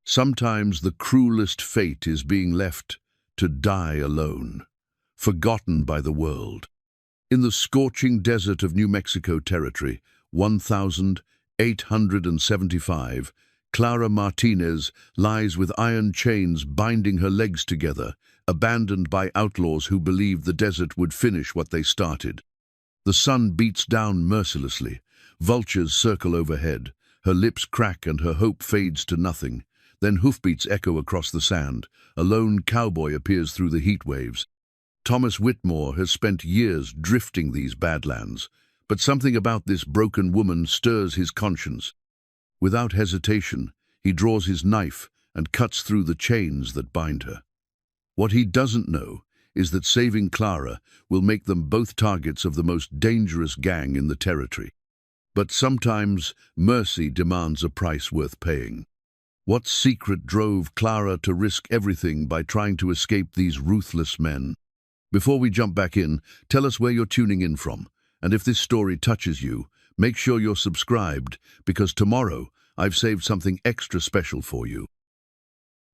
Sometimes the cruelest fate is being left to die alone, forgotten by the world. In the scorching desert of New Mexico Territory, 1875, Clara Martinez lies with iron chains binding her legs together, abandoned by outlaws who believed the desert would finish what they started. The sun beats down mercilessly. Vultures circle overhead. Her lips crack and her hope fades to nothing. Then hoofbeats echo across the sand. A lone cowboy appears through the heat waves. Thomas Whitmore has spent years drifting these badlands, but something about this broken woman stirs his conscience. Without hesitation, he draws his knife and cuts through the chains that bind her. What he doesn't know is that saving Clara will make them both targets of the most dangerous gang in the territory. But sometimes mercy demands a price worth paying. What secret drove Clara to risk everything by trying to escape these ruthless men? Before we jump back in, tell us where you're tuning in from. And if this story touches you, make sure you're subscribed, because tomorrow I've saved something extra special for you.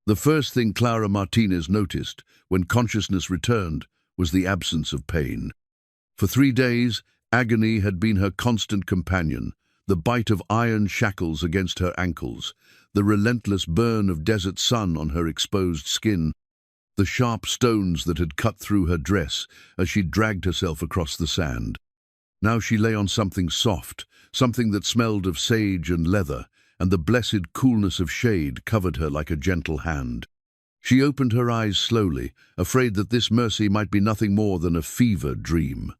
The first thing Clara Martinez noticed when consciousness returned was the absence of pain. For 3 days, agony had been her constant companion, the bite of iron shackles against her ankles, the relentless burn of desert sun on her exposed skin, the sharp stones that had cut through her dress as she dragged herself across the sand. Now she lay on something soft, something that smelled of sage and leather, and the blessed coolness of shade covered her like a gentle hand. She opened her eyes slowly, afraid that this mercy might be nothing more than a fever dream.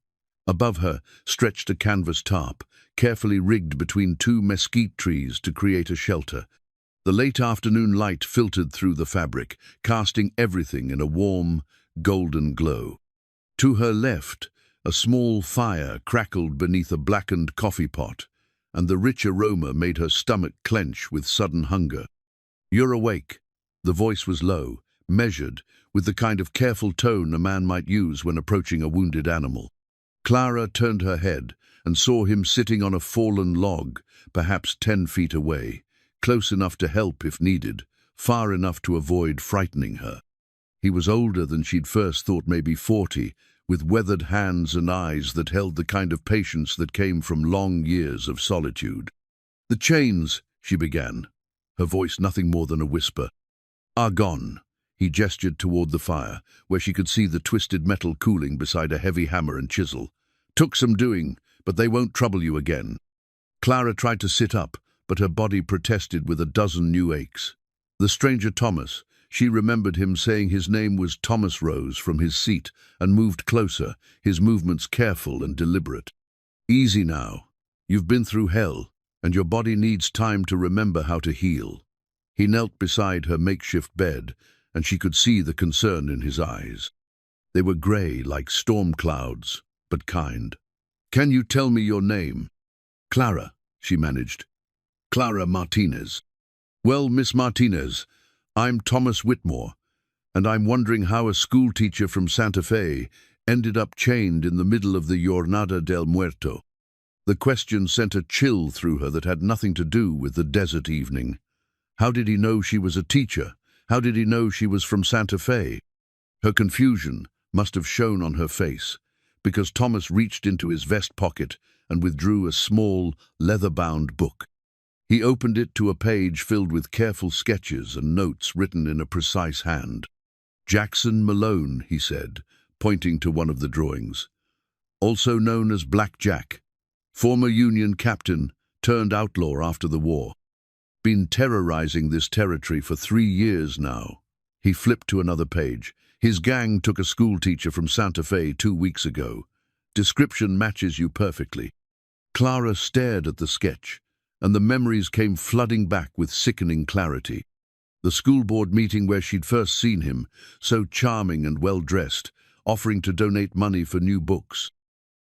Above her stretched a canvas tarp, carefully rigged between 2 mesquite trees to create a shelter. The late afternoon light filtered through the fabric, casting everything in a warm, golden glow. To her left, a small fire crackled beneath a blackened coffee pot, and the rich aroma made her stomach clench with sudden hunger. "You're awake." The voice was low, measured, with the kind of careful tone a man might use when approaching a wounded animal. Clara turned her head and saw him sitting on a fallen log, perhaps 10 feet away, close enough to help if needed, far enough to avoid frightening her. He was older than she'd first thought, maybe 40, with weathered hands and eyes that held the kind of patience that came from long years of solitude. "The chains," she began, her voice nothing more than a whisper, "are gone." He gestured toward the fire, where she could see the twisted metal cooling beside a heavy hammer and chisel. "Took some doing, but they won't trouble you again." Clara tried to sit up, but her body protested with a dozen new aches. The stranger Thomas, she remembered him saying his name was Thomas, rose from his seat and moved closer, his movements careful and deliberate. "Easy now. You've been through hell, and your body needs time to remember how to heal." He knelt beside her makeshift bed, and she could see the concern in his eyes. They were grey like storm clouds, but kind. "Can you tell me your name?" "Clara," she managed. "Clara Martinez." "Well, Miss Martinez, I'm Thomas Whitmore, and I'm wondering how a schoolteacher from Santa Fe ended up chained in the middle of the Jornada del Muerto." The question sent a chill through her that had nothing to do with the desert evening. How did he know she was a teacher? How did he know she was from Santa Fe? Her confusion must have shown on her face, because Thomas reached into his vest pocket and withdrew a small, leather-bound book. He opened it to a page filled with careful sketches and notes written in a precise hand. "Jackson Malone," he said, pointing to one of the drawings. "Also known as Black Jack. Former Union captain, turned outlaw after the war. Been terrorizing this territory for 3 years now." He flipped to another page. "His gang took a schoolteacher from Santa Fe 2 weeks ago. Description matches you perfectly." Clara stared at the sketch, and the memories came flooding back with sickening clarity. The school board meeting where she'd first seen him, so charming and well-dressed, offering to donate money for new books.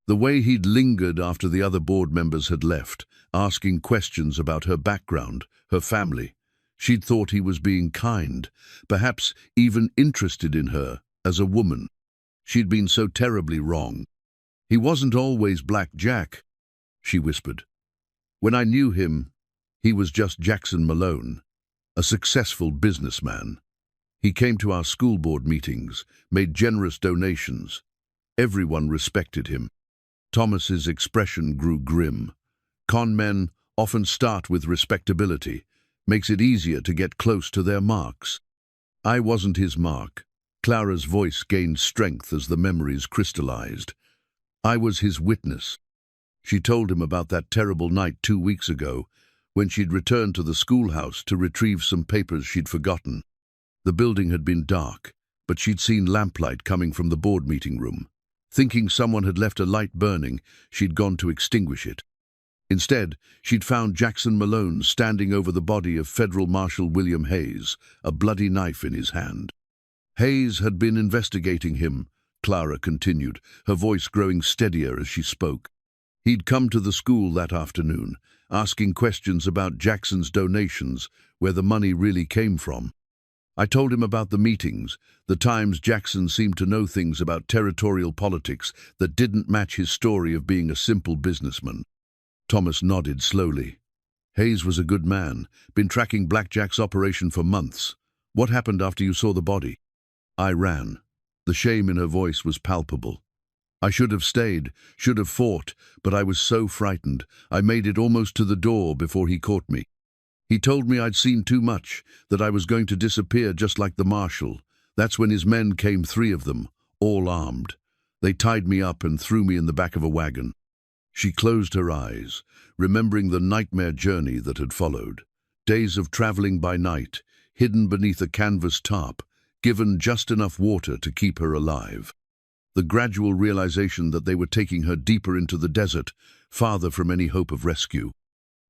The way he'd lingered after the other board members had left, asking questions about her background, her family. She'd thought he was being kind, perhaps even interested in her as a woman. She'd been so terribly wrong. "He wasn't always Black Jack," she whispered. "When I knew him, he was just Jackson Malone." a successful businessman. He came to our school board meetings, made generous donations. Everyone respected him. Thomas's expression grew grim. Con men often start with respectability, makes it easier to get close to their marks. I wasn't his mark. Clara's voice gained strength as the memories crystallized. I was his witness. She told him about that terrible night 2 weeks ago, when she'd returned to the schoolhouse to retrieve some papers she'd forgotten. The building had been dark, but she'd seen lamplight coming from the board meeting room. Thinking someone had left a light burning, she'd gone to extinguish it. Instead, she'd found Jackson Malone standing over the body of Federal Marshal William Hayes, a bloody knife in his hand. Hayes had been investigating him, Clara continued, her voice growing steadier as she spoke. He'd come to the school that afternoon, asking questions about Jackson's donations, where the money really came from. I told him about the meetings, the times Jackson seemed to know things about territorial politics that didn't match his story of being a simple businessman. Thomas nodded slowly. Hayes was a good man, been tracking Blackjack's operation for months. What happened after you saw the body? I ran. The shame in her voice was palpable. I should have stayed, should have fought, but I was so frightened. I made it almost to the door before he caught me. He told me I'd seen too much, that I was going to disappear just like the marshal. That's when his men came, 3 of them, all armed. They tied me up and threw me in the back of a wagon. She closed her eyes, remembering the nightmare journey that had followed. Days of traveling by night, hidden beneath a canvas tarp, given just enough water to keep her alive. The gradual realization that they were taking her deeper into the desert, farther from any hope of rescue.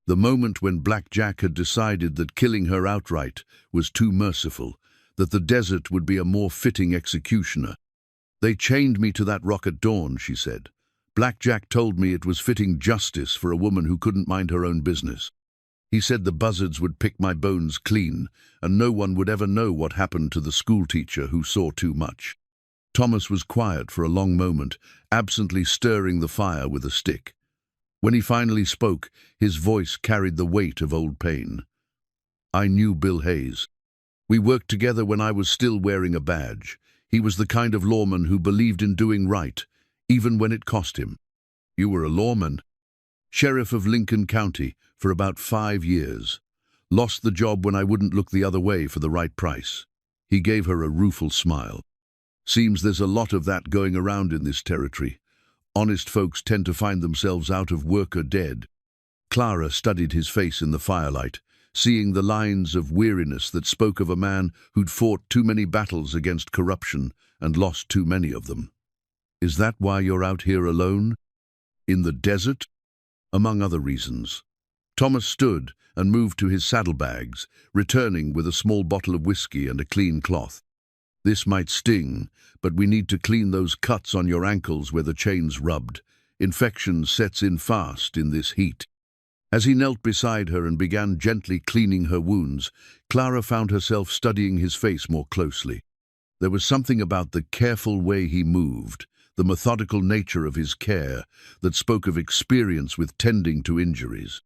The moment when Black Jack had decided that killing her outright was too merciful, that the desert would be a more fitting executioner. They chained me to that rock at dawn, she said. Black Jack told me it was fitting justice for a woman who couldn't mind her own business. He said the buzzards would pick my bones clean, and no one would ever know what happened to the schoolteacher who saw too much. Thomas was quiet for a long moment, absently stirring the fire with a stick. When he finally spoke, his voice carried the weight of old pain. I knew Bill Hayes. We worked together when I was still wearing a badge. He was the kind of lawman who believed in doing right, even when it cost him. You were a lawman? Sheriff of Lincoln County for about 5 years. Lost the job when I wouldn't look the other way for the right price. He gave her a rueful smile. Seems there's a lot of that going around in this territory. Honest folks tend to find themselves out of work or dead. Clara studied his face in the firelight, seeing the lines of weariness that spoke of a man who'd fought too many battles against corruption and lost too many of them. Is that why you're out here alone? In the desert? Among other reasons. Thomas stood and moved to his saddlebags, returning with a small bottle of whiskey and a clean cloth. This might sting, but we need to clean those cuts on your ankles where the chain's rubbed. Infection sets in fast in this heat. As he knelt beside her and began gently cleaning her wounds, Clara found herself studying his face more closely. There was something about the careful way he moved, the methodical nature of his care, that spoke of experience with tending to injuries.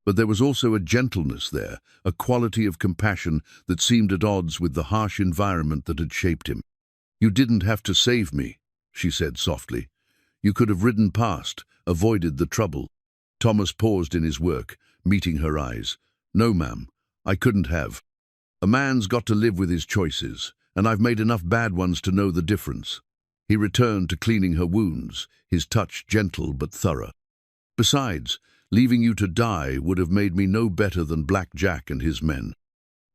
But there was also a gentleness there, a quality of compassion that seemed at odds with the harsh environment that had shaped him. You didn't have to save me, she said softly. You could have ridden past, avoided the trouble. Thomas paused in his work, meeting her eyes. No, ma'am, I couldn't have. A man's got to live with his choices, and I've made enough bad ones to know the difference. He returned to cleaning her wounds, his touch gentle but thorough. Besides, leaving you to die would have made me no better than Black Jack and his men.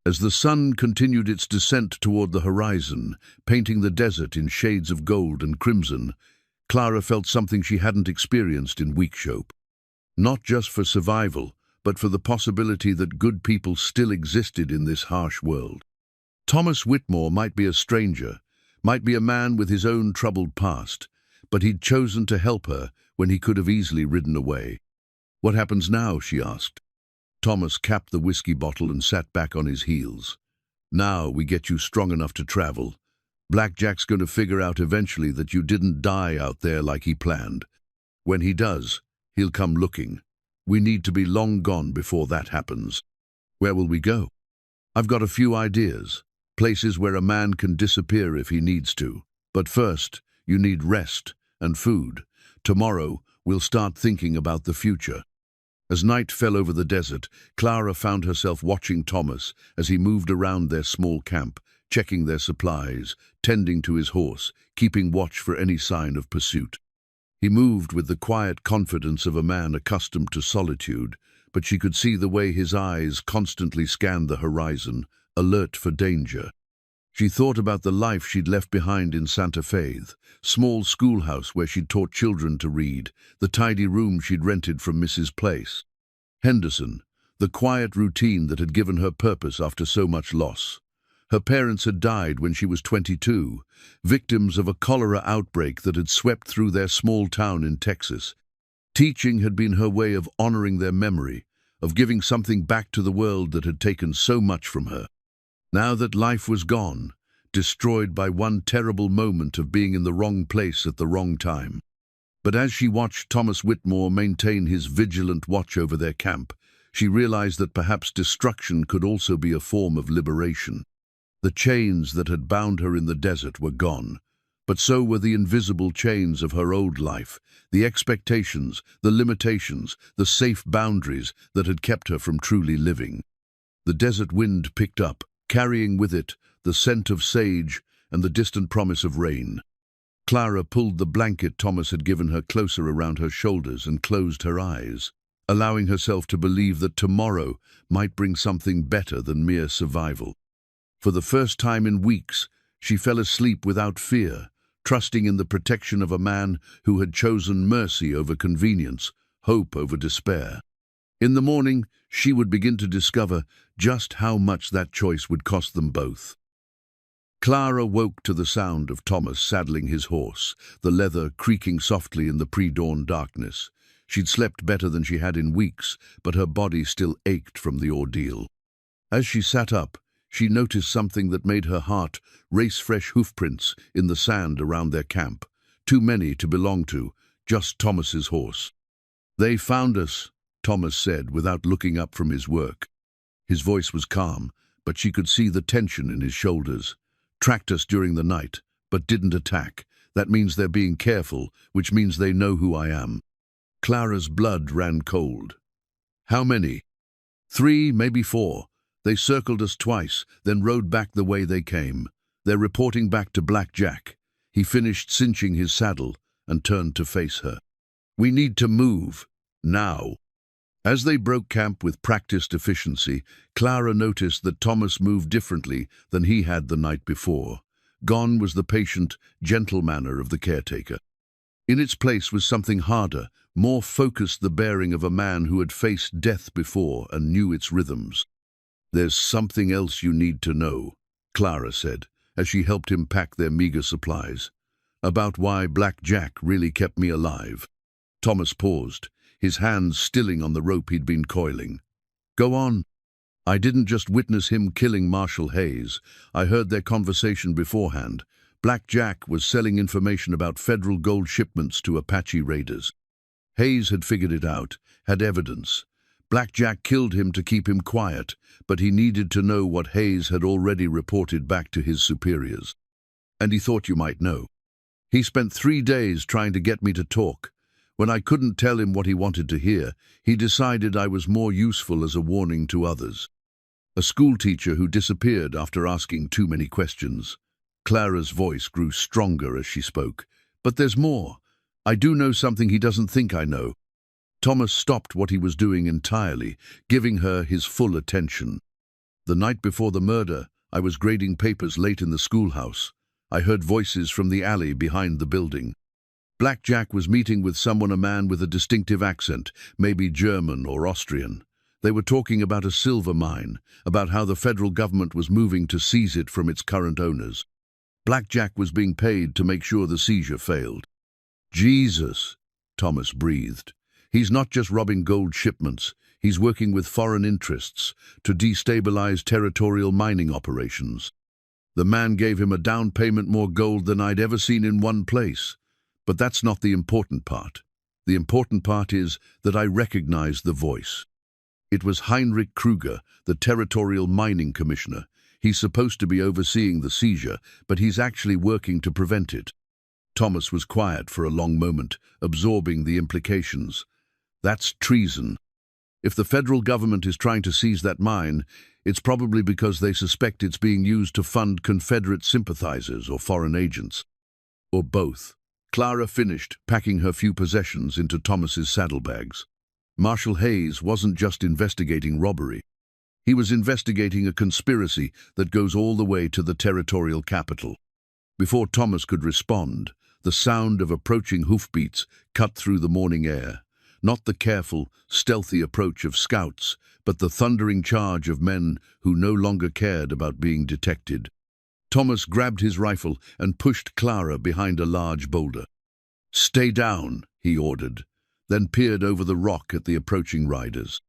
As the sun continued its descent toward the horizon, painting the desert in shades of gold and crimson, Clara felt something she hadn't experienced in Weekshope. Not just for survival, but for the possibility that good people still existed in this harsh world. Thomas Whitmore might be a stranger, might be a man with his own troubled past, but he'd chosen to help her when he could have easily ridden away. What happens now? She asked. Thomas capped the whiskey bottle and sat back on his heels. Now we get you strong enough to travel. Black Jack's going to figure out eventually that you didn't die out there like he planned. When he does, he'll come looking. We need to be long gone before that happens. Where will we go? I've got a few ideas, places where a man can disappear if he needs to. But first, you need rest and food. Tomorrow, we'll start thinking about the future. As night fell over the desert, Clara found herself watching Thomas as he moved around their small camp, checking their supplies, tending to his horse, keeping watch for any sign of pursuit. He moved with the quiet confidence of a man accustomed to solitude, but she could see the way his eyes constantly scanned the horizon, alert for danger. She thought about the life she'd left behind in Santa Fe, small schoolhouse where she'd taught children to read, the tidy room she'd rented from Mrs. Place. Henderson, the quiet routine that had given her purpose after so much loss. Her parents had died when she was 22, victims of a cholera outbreak that had swept through their small town in Texas. Teaching had been her way of honoring their memory, of giving something back to the world that had taken so much from her. Now that life was gone, destroyed by one terrible moment of being in the wrong place at the wrong time. But as she watched Thomas Whitmore maintain his vigilant watch over their camp, she realized that perhaps destruction could also be a form of liberation. The chains that had bound her in the desert were gone, but so were the invisible chains of her old life, the expectations, the limitations, the safe boundaries that had kept her from truly living. The desert wind picked up, carrying with it the scent of sage and the distant promise of rain. Clara pulled the blanket Thomas had given her closer around her shoulders and closed her eyes, allowing herself to believe that tomorrow might bring something better than mere survival. For the first time in weeks, she fell asleep without fear, trusting in the protection of a man who had chosen mercy over convenience, hope over despair. In the morning, she would begin to discover just how much that choice would cost them both. Clara woke to the sound of Thomas saddling his horse, the leather creaking softly in the pre-dawn darkness. She'd slept better than she had in weeks, but her body still ached from the ordeal. As she sat up, she noticed something that made her heart race. Fresh hoofprints in the sand around their camp. Too many to belong to just Thomas's horse. "They found us," Thomas said without looking up from his work. His voice was calm, but she could see the tension in his shoulders. "Tracked us during the night, but didn't attack. That means they're being careful, which means they know who I am." Clara's blood ran cold. "How many?" "3, maybe 4. They circled us twice, then rode back the way they came. They're reporting back to Black Jack." He finished cinching his saddle and turned to face her. "We need to move. Now." As they broke camp with practiced efficiency, Clara noticed that Thomas moved differently than he had the night before. Gone was the patient, gentle manner of the caretaker. In its place was something harder, more focused, the bearing of a man who had faced death before and knew its rhythms. "There's something else you need to know," Clara said, as she helped him pack their meager supplies. "About why Black Jack really kept me alive." Thomas paused, his hands stilling on the rope he'd been coiling. "Go on." "I didn't just witness him killing Marshal Hayes. I heard their conversation beforehand. Black Jack was selling information about federal gold shipments to Apache raiders. Hayes had figured it out, had evidence. Black Jack killed him to keep him quiet, but he needed to know what Hayes had already reported back to his superiors. And he thought you might know. He spent 3 days trying to get me to talk. When I couldn't tell him what he wanted to hear, he decided I was more useful as a warning to others." A schoolteacher who disappeared after asking too many questions. Clara's voice grew stronger as she spoke. "But there's more. I do know something he doesn't think I know." Thomas stopped what he was doing entirely, giving her his full attention. "The night before the murder, I was grading papers late in the schoolhouse. I heard voices from the alley behind the building. Black Jack was meeting with someone, a man with a distinctive accent, maybe German or Austrian. They were talking about a silver mine, about how the federal government was moving to seize it from its current owners. Black Jack was being paid to make sure the seizure failed." "Jesus," Thomas breathed. "He's not just robbing gold shipments, he's working with foreign interests to destabilize territorial mining operations. The man gave him a down payment, more gold than I'd ever seen in one place. But that's not the important part. The important part is that I recognized the voice. It was Heinrich Kruger, the territorial mining commissioner. He's supposed to be overseeing the seizure, but he's actually working to prevent it. Thomas was quiet for a long moment, absorbing the implications. That's treason. If the federal government is trying to seize that mine, it's probably because they suspect it's being used to fund Confederate sympathizers or foreign agents. Or both. Clara finished packing her few possessions into Thomas's saddlebags. Marshal Hayes wasn't just investigating robbery. He was investigating a conspiracy that goes all the way to the territorial capital. Before Thomas could respond, the sound of approaching hoofbeats cut through the morning air. Not the careful, stealthy approach of scouts, but the thundering charge of men who no longer cared about being detected. Thomas grabbed his rifle and pushed Clara behind a large boulder. "Stay down," he ordered, then peered over the rock at the approaching riders.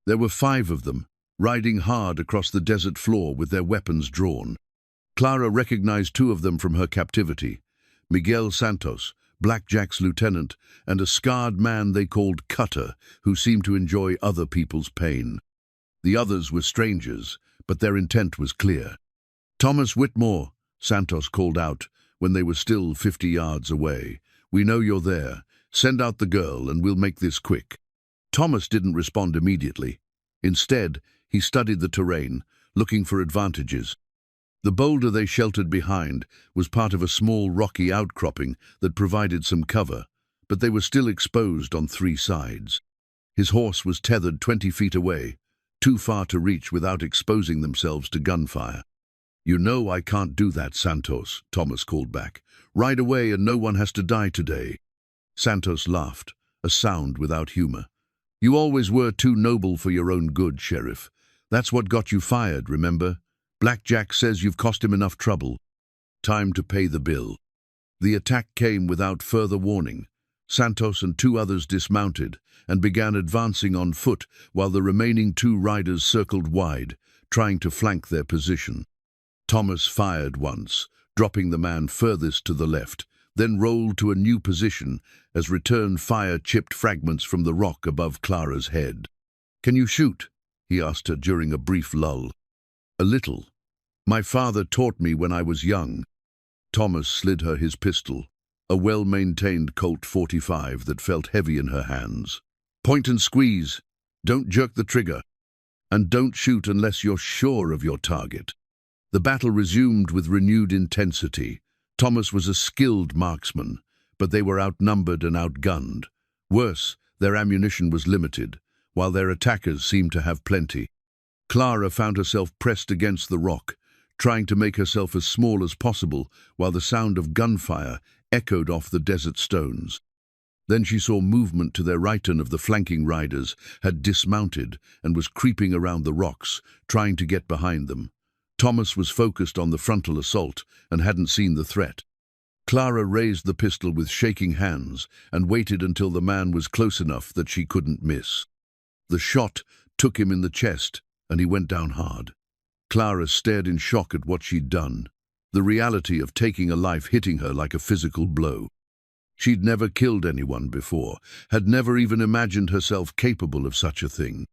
There were 5 of them, riding hard across the desert floor with their weapons drawn. Clara recognized 2 of them from her captivity: Miguel Santos, Blackjack's lieutenant, and a scarred man they called Cutter, who seemed to enjoy other people's pain. The others were strangers, but their intent was clear. "Thomas Whitmore," Santos called out when they were still 50 yards away. "We know you're there. Send out the girl and we'll make this quick." Thomas didn't respond immediately. Instead, he studied the terrain, looking for advantages. The boulder they sheltered behind was part of a small rocky outcropping that provided some cover, but they were still exposed on 3 sides. His horse was tethered 20 feet away, too far to reach without exposing themselves to gunfire. "You know I can't do that, Santos," Thomas called back. "Ride away and no one has to die today." Santos laughed, a sound without humor. "You always were too noble for your own good, Sheriff. That's what got you fired, remember? Blackjack says you've cost him enough trouble. Time to pay the bill." The attack came without further warning. Santos and 2 others dismounted and began advancing on foot while the remaining 2 riders circled wide, trying to flank their position. Thomas fired once, dropping the man furthest to the left, then rolled to a new position as return fire chipped fragments from the rock above Clara's head. "Can you shoot?" he asked her during a brief lull. "A little. My father taught me when I was young." Thomas slid her his pistol, a well-maintained Colt .45 that felt heavy in her hands. "Point and squeeze. Don't jerk the trigger. And don't shoot unless you're sure of your target." The battle resumed with renewed intensity. Thomas was a skilled marksman, but they were outnumbered and outgunned. Worse, their ammunition was limited, while their attackers seemed to have plenty. Clara found herself pressed against the rock, trying to make herself as small as possible while the sound of gunfire echoed off the desert stones. Then she saw movement to their right, and of the flanking riders had dismounted and was creeping around the rocks, trying to get behind them. Thomas was focused on the frontal assault and hadn't seen the threat. Clara raised the pistol with shaking hands and waited until the man was close enough that she couldn't miss. The shot took him in the chest, and he went down hard. Clara stared in shock at what she'd done, the reality of taking a life hitting her like a physical blow. She'd never killed anyone before, had never even imagined herself capable of such a thing.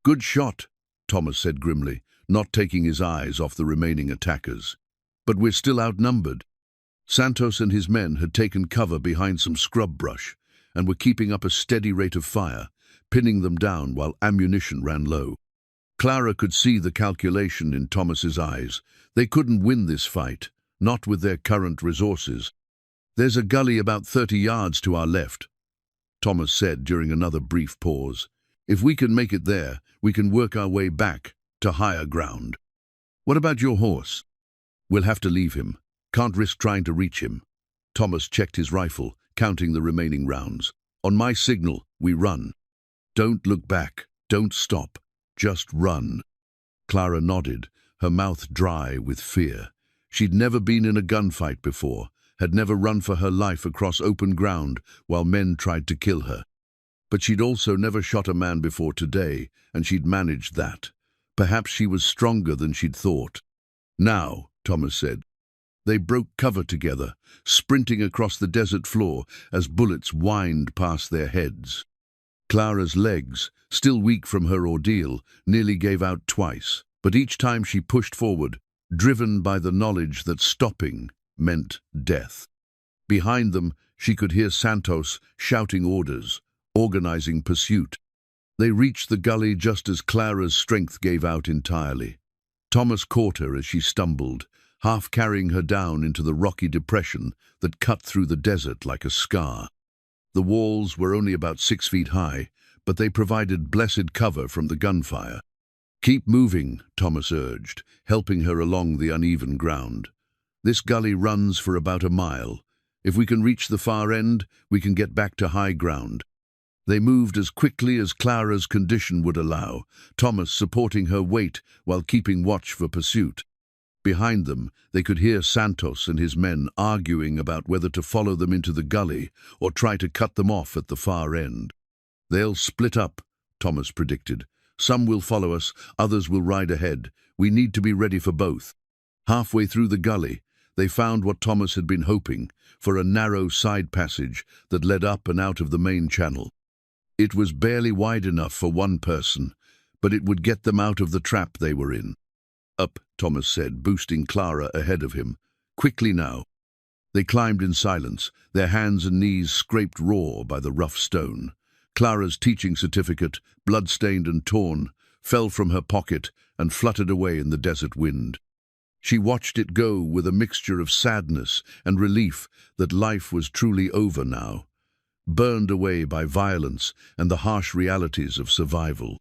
"Good shot," Thomas said grimly, not taking his eyes off the remaining attackers. "But we're still outnumbered." Santos and his men had taken cover behind some scrub brush and were keeping up a steady rate of fire, pinning them down while ammunition ran low. Clara could see the calculation in Thomas's eyes. They couldn't win this fight, not with their current resources. "There's a gully about 30 yards to our left," Thomas said during another brief pause. "If we can make it there, we can work our way back to higher ground." "What about your horse?" "We'll have to leave him. Can't risk trying to reach him." Thomas checked his rifle, counting the remaining rounds. "On my signal, we run. Don't look back. Don't stop. Just run." Clara nodded, her mouth dry with fear. She'd never been in a gunfight before, had never run for her life across open ground while men tried to kill her. But she'd also never shot a man before today, and she'd managed that. Perhaps she was stronger than she'd thought. "Now," Thomas said. They broke cover together, sprinting across the desert floor as bullets whined past their heads. Clara's legs, still weak from her ordeal, nearly gave out twice, but each time she pushed forward, driven by the knowledge that stopping meant death. Behind them, she could hear Santos shouting orders, organizing pursuit. They reached the gully just as Clara's strength gave out entirely. Thomas caught her as she stumbled, half carrying her down into the rocky depression that cut through the desert like a scar. The walls were only about 6 feet high, but they provided blessed cover from the gunfire. "Keep moving," Thomas urged, helping her along the uneven ground. "This gully runs for about a mile. If we can reach the far end, we can get back to high ground." They moved as quickly as Clara's condition would allow, Thomas supporting her weight while keeping watch for pursuit. Behind them, they could hear Santos and his men arguing about whether to follow them into the gully or try to cut them off at the far end. "They'll split up," Thomas predicted. "Some will follow us, others will ride ahead. We need to be ready for both." Halfway through the gully, they found what Thomas had been hoping for, a narrow side passage that led up and out of the main channel. It was barely wide enough for one person, but it would get them out of the trap they were in. "Up," Thomas said, boosting Clara ahead of him. "Quickly now." They climbed in silence, their hands and knees scraped raw by the rough stone. Clara's teaching certificate, blood-stained and torn, fell from her pocket and fluttered away in the desert wind. She watched it go with a mixture of sadness and relief that life was truly over now, burned away by violence and the harsh realities of survival.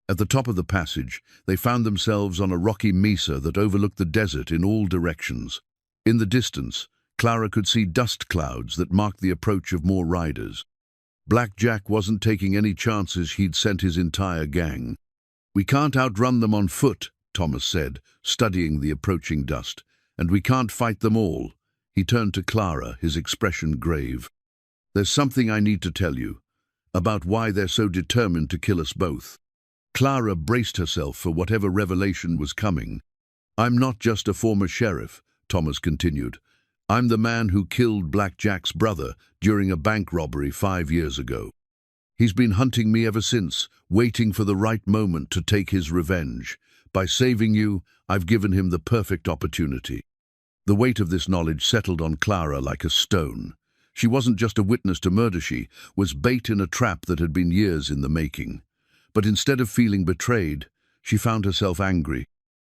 At the top of the passage, they found themselves on a rocky mesa that overlooked the desert in all directions. In the distance, Clara could see dust clouds that marked the approach of more riders. Black Jack wasn't taking any chances. He'd sent his entire gang. "We can't outrun them on foot," Thomas said, studying the approaching dust. "And we can't fight them all." He turned to Clara, his expression grave. "There's something I need to tell you, about why they're so determined to kill us both." Clara braced herself for whatever revelation was coming. "I'm not just a former sheriff," Thomas continued. "I'm the man who killed Black Jack's brother during a bank robbery 5 years ago. He's been hunting me ever since, waiting for the right moment to take his revenge. By saving you, I've given him the perfect opportunity." The weight of this knowledge settled on Clara like a stone. She wasn't just a witness to murder, she was bait in a trap that had been years in the making. But instead of feeling betrayed, she found herself angry.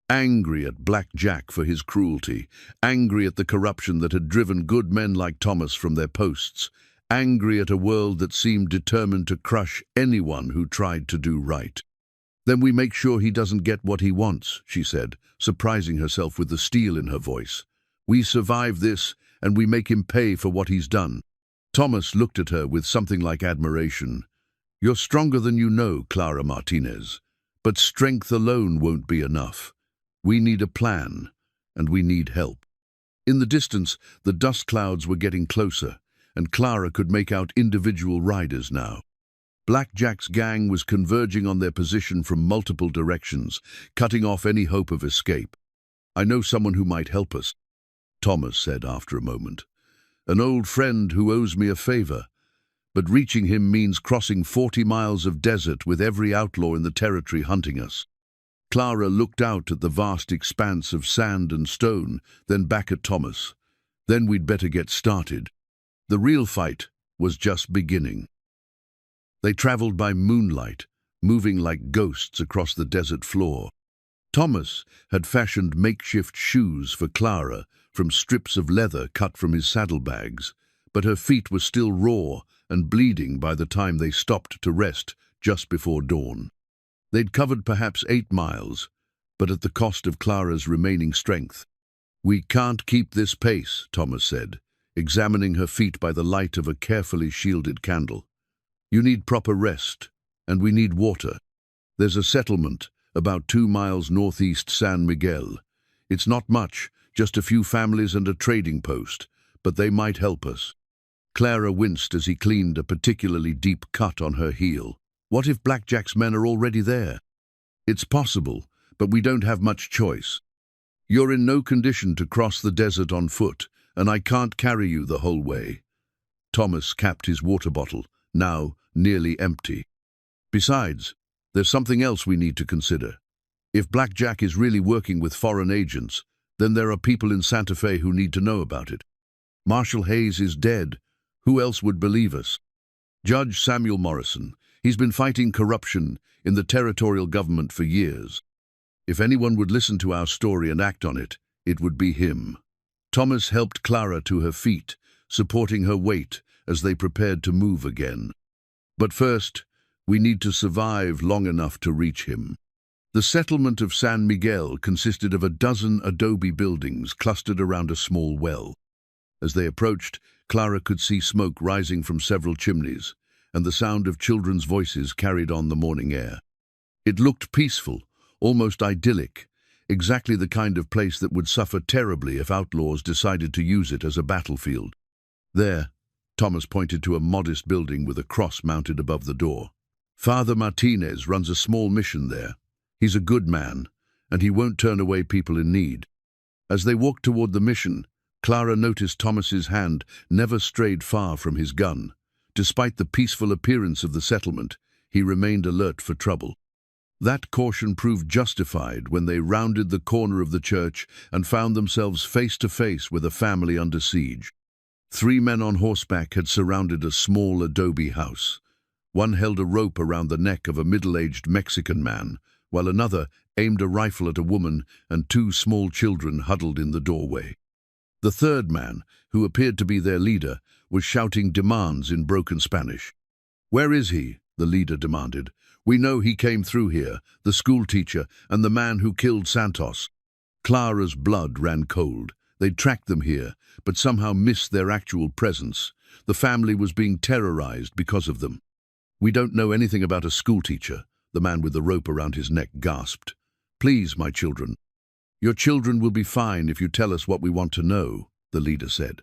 Angry at Black Jack for his cruelty, angry at the corruption that had driven good men like Thomas from their posts, angry at a world that seemed determined to crush anyone who tried to do right. "Then we make sure he doesn't get what he wants," she said, surprising herself with the steel in her voice. "We survive this, and we make him pay for what he's done." Thomas looked at her with something like admiration. "You're stronger than you know, Clara Martinez. But strength alone won't be enough. We need a plan, and we need help." In the distance, the dust clouds were getting closer, and Clara could make out individual riders now. Black Jack's gang was converging on their position from multiple directions, cutting off any hope of escape. "I know someone who might help us," Thomas said after a moment. "An old friend who owes me a favor. But reaching him means crossing 40 miles of desert with every outlaw in the territory hunting us." Clara looked out at the vast expanse of sand and stone, then back at Thomas. "Then we'd better get started. The real fight was just beginning." They traveled by moonlight, moving like ghosts across the desert floor. Thomas had fashioned makeshift shoes for Clara from strips of leather cut from his saddlebags, but her feet were still raw and bleeding by the time they stopped to rest just before dawn. They'd covered perhaps 8 miles, but at the cost of Clara's remaining strength. "We can't keep this pace," Thomas said, examining her feet by the light of a carefully shielded candle. "You need proper rest, and we need water. There's a settlement about 2 miles northeast San Miguel. It's not much, just a few families and a trading post, but they might help us." Clara winced as he cleaned a particularly deep cut on her heel. What if Black Jack's men are already there? "It's possible, but we don't have much choice. You're in no condition to cross the desert on foot, and I can't carry you the whole way." Thomas capped his water bottle, now nearly empty. Besides, there's something else we need to consider. If Black Jack is really working with foreign agents, then there are people in Santa Fe who need to know about it. Marshall Hayes is dead. Who else would believe us? Judge Samuel Morrison. He's been fighting corruption in the territorial government for years. If anyone would listen to our story and act on it, it would be him. Thomas helped Clara to her feet, supporting her weight as they prepared to move again. But first, we need to survive long enough to reach him. The settlement of San Miguel consisted of a dozen adobe buildings clustered around a small well. As they approached, Clara could see smoke rising from several chimneys, and the sound of children's voices carried on the morning air. It looked peaceful, almost idyllic, exactly the kind of place that would suffer terribly if outlaws decided to use it as a battlefield. There, Thomas pointed to a modest building with a cross mounted above the door. Father Martinez runs a small mission there. He's a good man, and he won't turn away people in need. As they walked toward the mission, Clara noticed Thomas's hand never strayed far from his gun. Despite the peaceful appearance of the settlement, he remained alert for trouble. That caution proved justified when they rounded the corner of the church and found themselves face to face with a family under siege. 3 men on horseback had surrounded a small adobe house. One held a rope around the neck of a middle-aged Mexican man, while another aimed a rifle at a woman and 2 small children huddled in the doorway. The third man, who appeared to be their leader, was shouting demands in broken Spanish. "Where is he?" the leader demanded. "We know he came through here, the school teacher and the man who killed Santos." Clara's blood ran cold. They'd tracked them here, but somehow missed their actual presence. The family was being terrorized because of them. "We don't know anything about a school teacher," the man with the rope around his neck gasped. "Please, my children." "Your children will be fine if you tell us what we want to know," the leader said.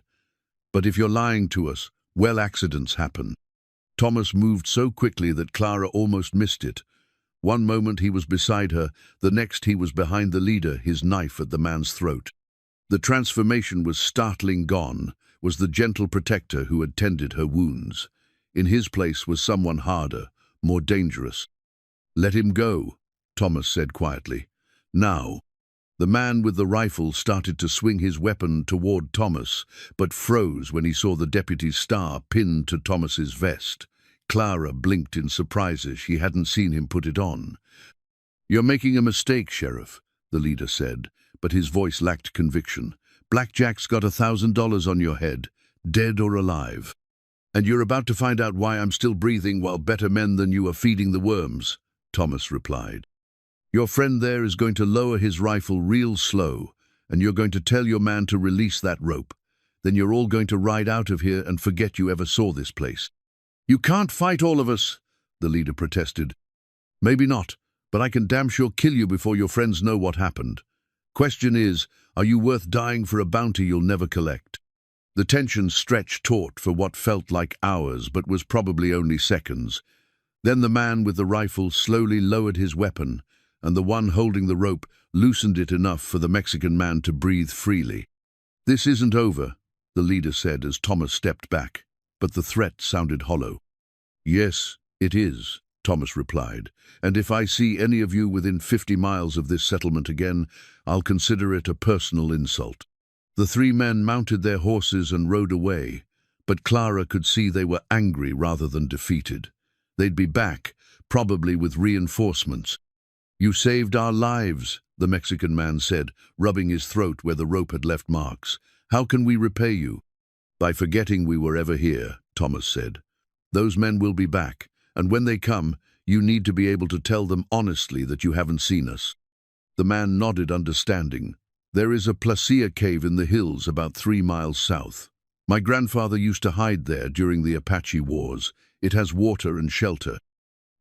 "But if you're lying to us, well, accidents happen." Thomas moved so quickly that Clara almost missed it. One moment he was beside her, the next he was behind the leader, his knife at the man's throat. The transformation was startling. Gone was the gentle protector who had tended her wounds. In his place was someone harder, more dangerous. "Let him go," Thomas said quietly. "Now." The man with the rifle started to swing his weapon toward Thomas, but froze when he saw the deputy's star pinned to Thomas's vest. Clara blinked in surprise as she hadn't seen him put it on. "You're making a mistake, Sheriff," the leader said, but his voice lacked conviction. "Black Jack's got $1,000 on your head, dead or alive. And you're about to find out why I'm still breathing while better men than you are feeding the worms," Thomas replied. "Your friend there is going to lower his rifle real slow, and you're going to tell your man to release that rope. Then you're all going to ride out of here and forget you ever saw this place." "You can't fight all of us," the leader protested. "Maybe not, but I can damn sure kill you before your friends know what happened. Question is, are you worth dying for a bounty you'll never collect?" The tension stretched taut for what felt like hours, but was probably only seconds. Then the man with the rifle slowly lowered his weapon, and the one holding the rope loosened it enough for the Mexican man to breathe freely. "This isn't over," the leader said as Thomas stepped back, but the threat sounded hollow. "Yes, it is," Thomas replied, "and if I see any of you within 50 miles of this settlement again, I'll consider it a personal insult." The 3 men mounted their horses and rode away, but Clara could see they were angry rather than defeated. They'd be back, probably with reinforcements. "You saved our lives," the Mexican man said, rubbing his throat where the rope had left marks. "How can we repay you?" "By forgetting we were ever here," Thomas said. "Those men will be back, and when they come, you need to be able to tell them honestly that you haven't seen us." The man nodded, understanding. "There is a placia cave in the hills about 3 miles south. My grandfather used to hide there during the Apache Wars. It has water and shelter.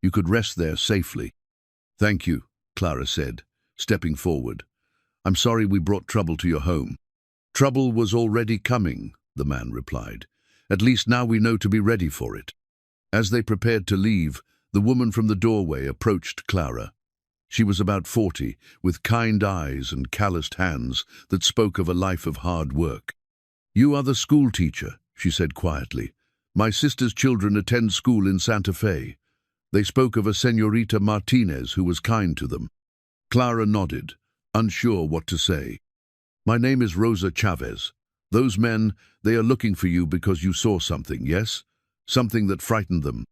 You could rest there safely." "Thank you," Clara said, stepping forward. "I'm sorry we brought trouble to your home." "Trouble was already coming," the man replied. "At least now we know to be ready for it." As they prepared to leave, the woman from the doorway approached Clara. She was about 40, with kind eyes and calloused hands that spoke of a life of hard work. "You are the school teacher," she said quietly. My sister's children attend school in Santa Fe. They spoke of a Señorita Martinez who was kind to them. Clara nodded, unsure what to say. My name is Rosa Chavez. Those men, they are looking for you because you saw something, yes? Something that frightened them.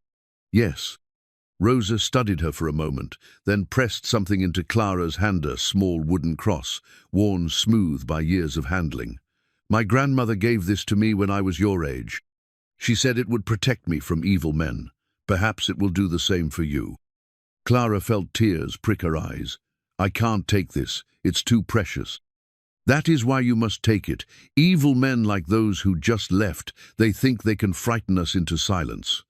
Yes. Rosa studied her for a moment, then pressed something into Clara's hand, a small wooden cross, worn smooth by years of handling. My grandmother gave this to me when I was your age. She said it would protect me from evil men. Perhaps it will do the same for you. Clara felt tears prick her eyes. I can't take this. It's too precious. That is why you must take it. Evil men like those who just left, they think they can frighten us into silence.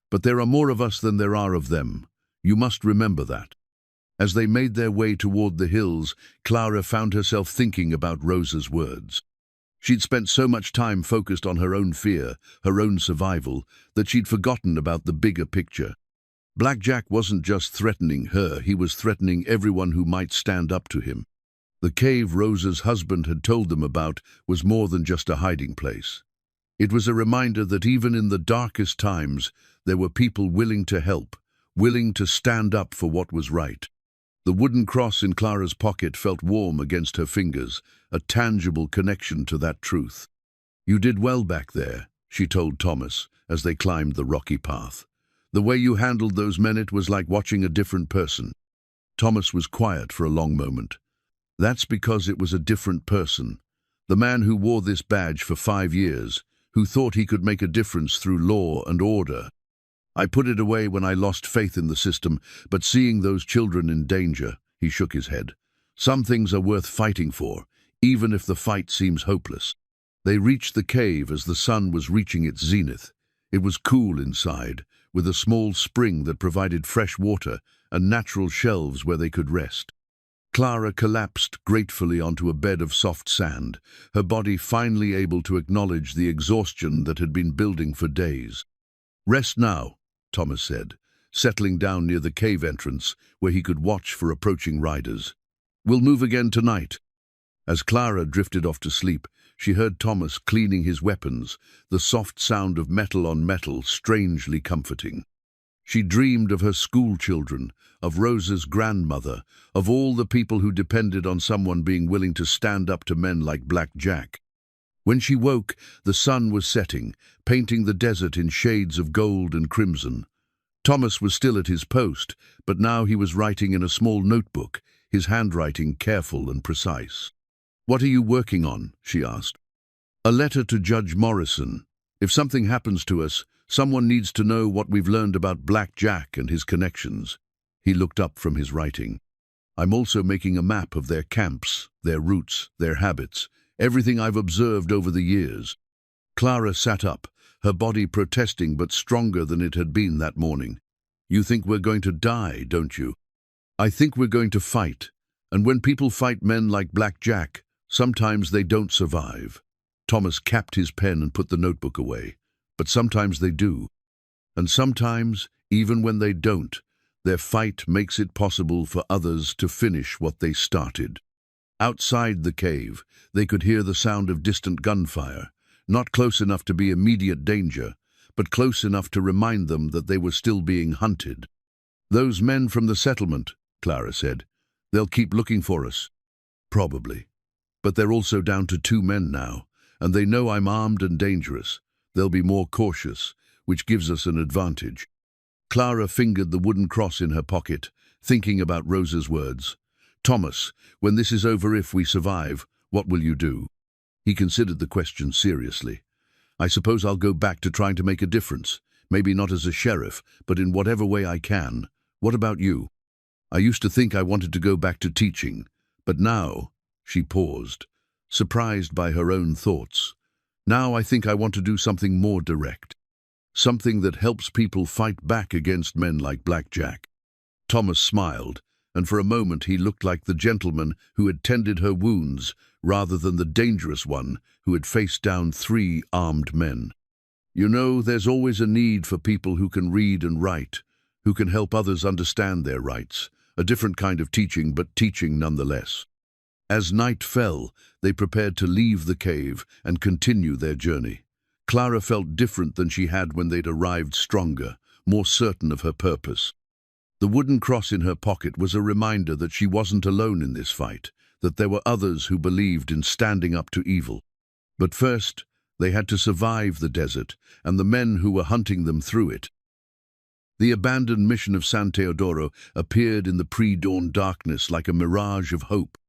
But there are more of us than there are of them. You must remember that. As they made their way toward the hills, Clara found herself thinking about Rosa's words. She'd spent so much time focused on her own fear, her own survival, that she'd forgotten about the bigger picture. Black Jack wasn't just threatening her, he was threatening everyone who might stand up to him. The cave Rosa's husband had told them about was more than just a hiding place. It was a reminder that even in the darkest times, there were people willing to help, willing to stand up for what was right. The wooden cross in Clara's pocket felt warm against her fingers, a tangible connection to that truth. You did well back there, she told Thomas, as they climbed the rocky path. The way you handled those men, it was like watching a different person. Thomas was quiet for a long moment. That's because it was a different person. The man who wore this badge for 5 years, who thought he could make a difference through law and order. I put it away when I lost faith in the system, but seeing those children in danger, he shook his head. Some things are worth fighting for, even if the fight seems hopeless. They reached the cave as the sun was reaching its zenith. It was cool inside, with a small spring that provided fresh water and natural shelves where they could rest. Clara collapsed gratefully onto a bed of soft sand, her body finally able to acknowledge the exhaustion that had been building for days. Rest now, Thomas said, settling down near the cave entrance where he could watch for approaching riders. We'll move again tonight. As Clara drifted off to sleep, she heard Thomas cleaning his weapons, the soft sound of metal on metal strangely comforting. She dreamed of her school children, of Rosa's grandmother, of all the people who depended on someone being willing to stand up to men like Black Jack. When she woke, the sun was setting, painting the desert in shades of gold and crimson. Thomas was still at his post, but now he was writing in a small notebook, his handwriting careful and precise. What are you working on? She asked. A letter to Judge Morrison. If something happens to us, someone needs to know what we've learned about Black Jack and his connections. He looked up from his writing. I'm also making a map of their camps, their routes, their habits, everything I've observed over the years. Clara sat up, her body protesting but stronger than it had been that morning. You think we're going to die, don't you? I think we're going to fight. And when people fight men like Black Jack, sometimes they don't survive. Thomas capped his pen and put the notebook away. But sometimes they do. And sometimes, even when they don't, their fight makes it possible for others to finish what they started. Outside the cave, they could hear the sound of distant gunfire, not close enough to be immediate danger, but close enough to remind them that they were still being hunted. Those men from the settlement, Clara said. They'll keep looking for us. Probably. But they're also down to 2 men now, and they know I'm armed and dangerous. They'll be more cautious, which gives us an advantage. Clara fingered the wooden cross in her pocket, thinking about Rosa's words. Thomas, when this is over, if we survive, what will you do? He considered the question seriously. I suppose I'll go back to trying to make a difference. Maybe not as a sheriff, but in whatever way I can. What about you? I used to think I wanted to go back to teaching, but now, she paused, surprised by her own thoughts. Now I think I want to do something more direct. Something that helps people fight back against men like Black Jack. Thomas smiled, and for a moment he looked like the gentleman who had tended her wounds rather than the dangerous one who had faced down 3 armed men. You know, there's always a need for people who can read and write, who can help others understand their rights, a different kind of teaching, but teaching nonetheless. As night fell, they prepared to leave the cave and continue their journey. Clara felt different than she had when they'd arrived, stronger, more certain of her purpose. The wooden cross in her pocket was a reminder that she wasn't alone in this fight, that there were others who believed in standing up to evil. But first, they had to survive the desert and the men who were hunting them through it. The abandoned mission of San Teodoro appeared in the pre-dawn darkness like a mirage of hope.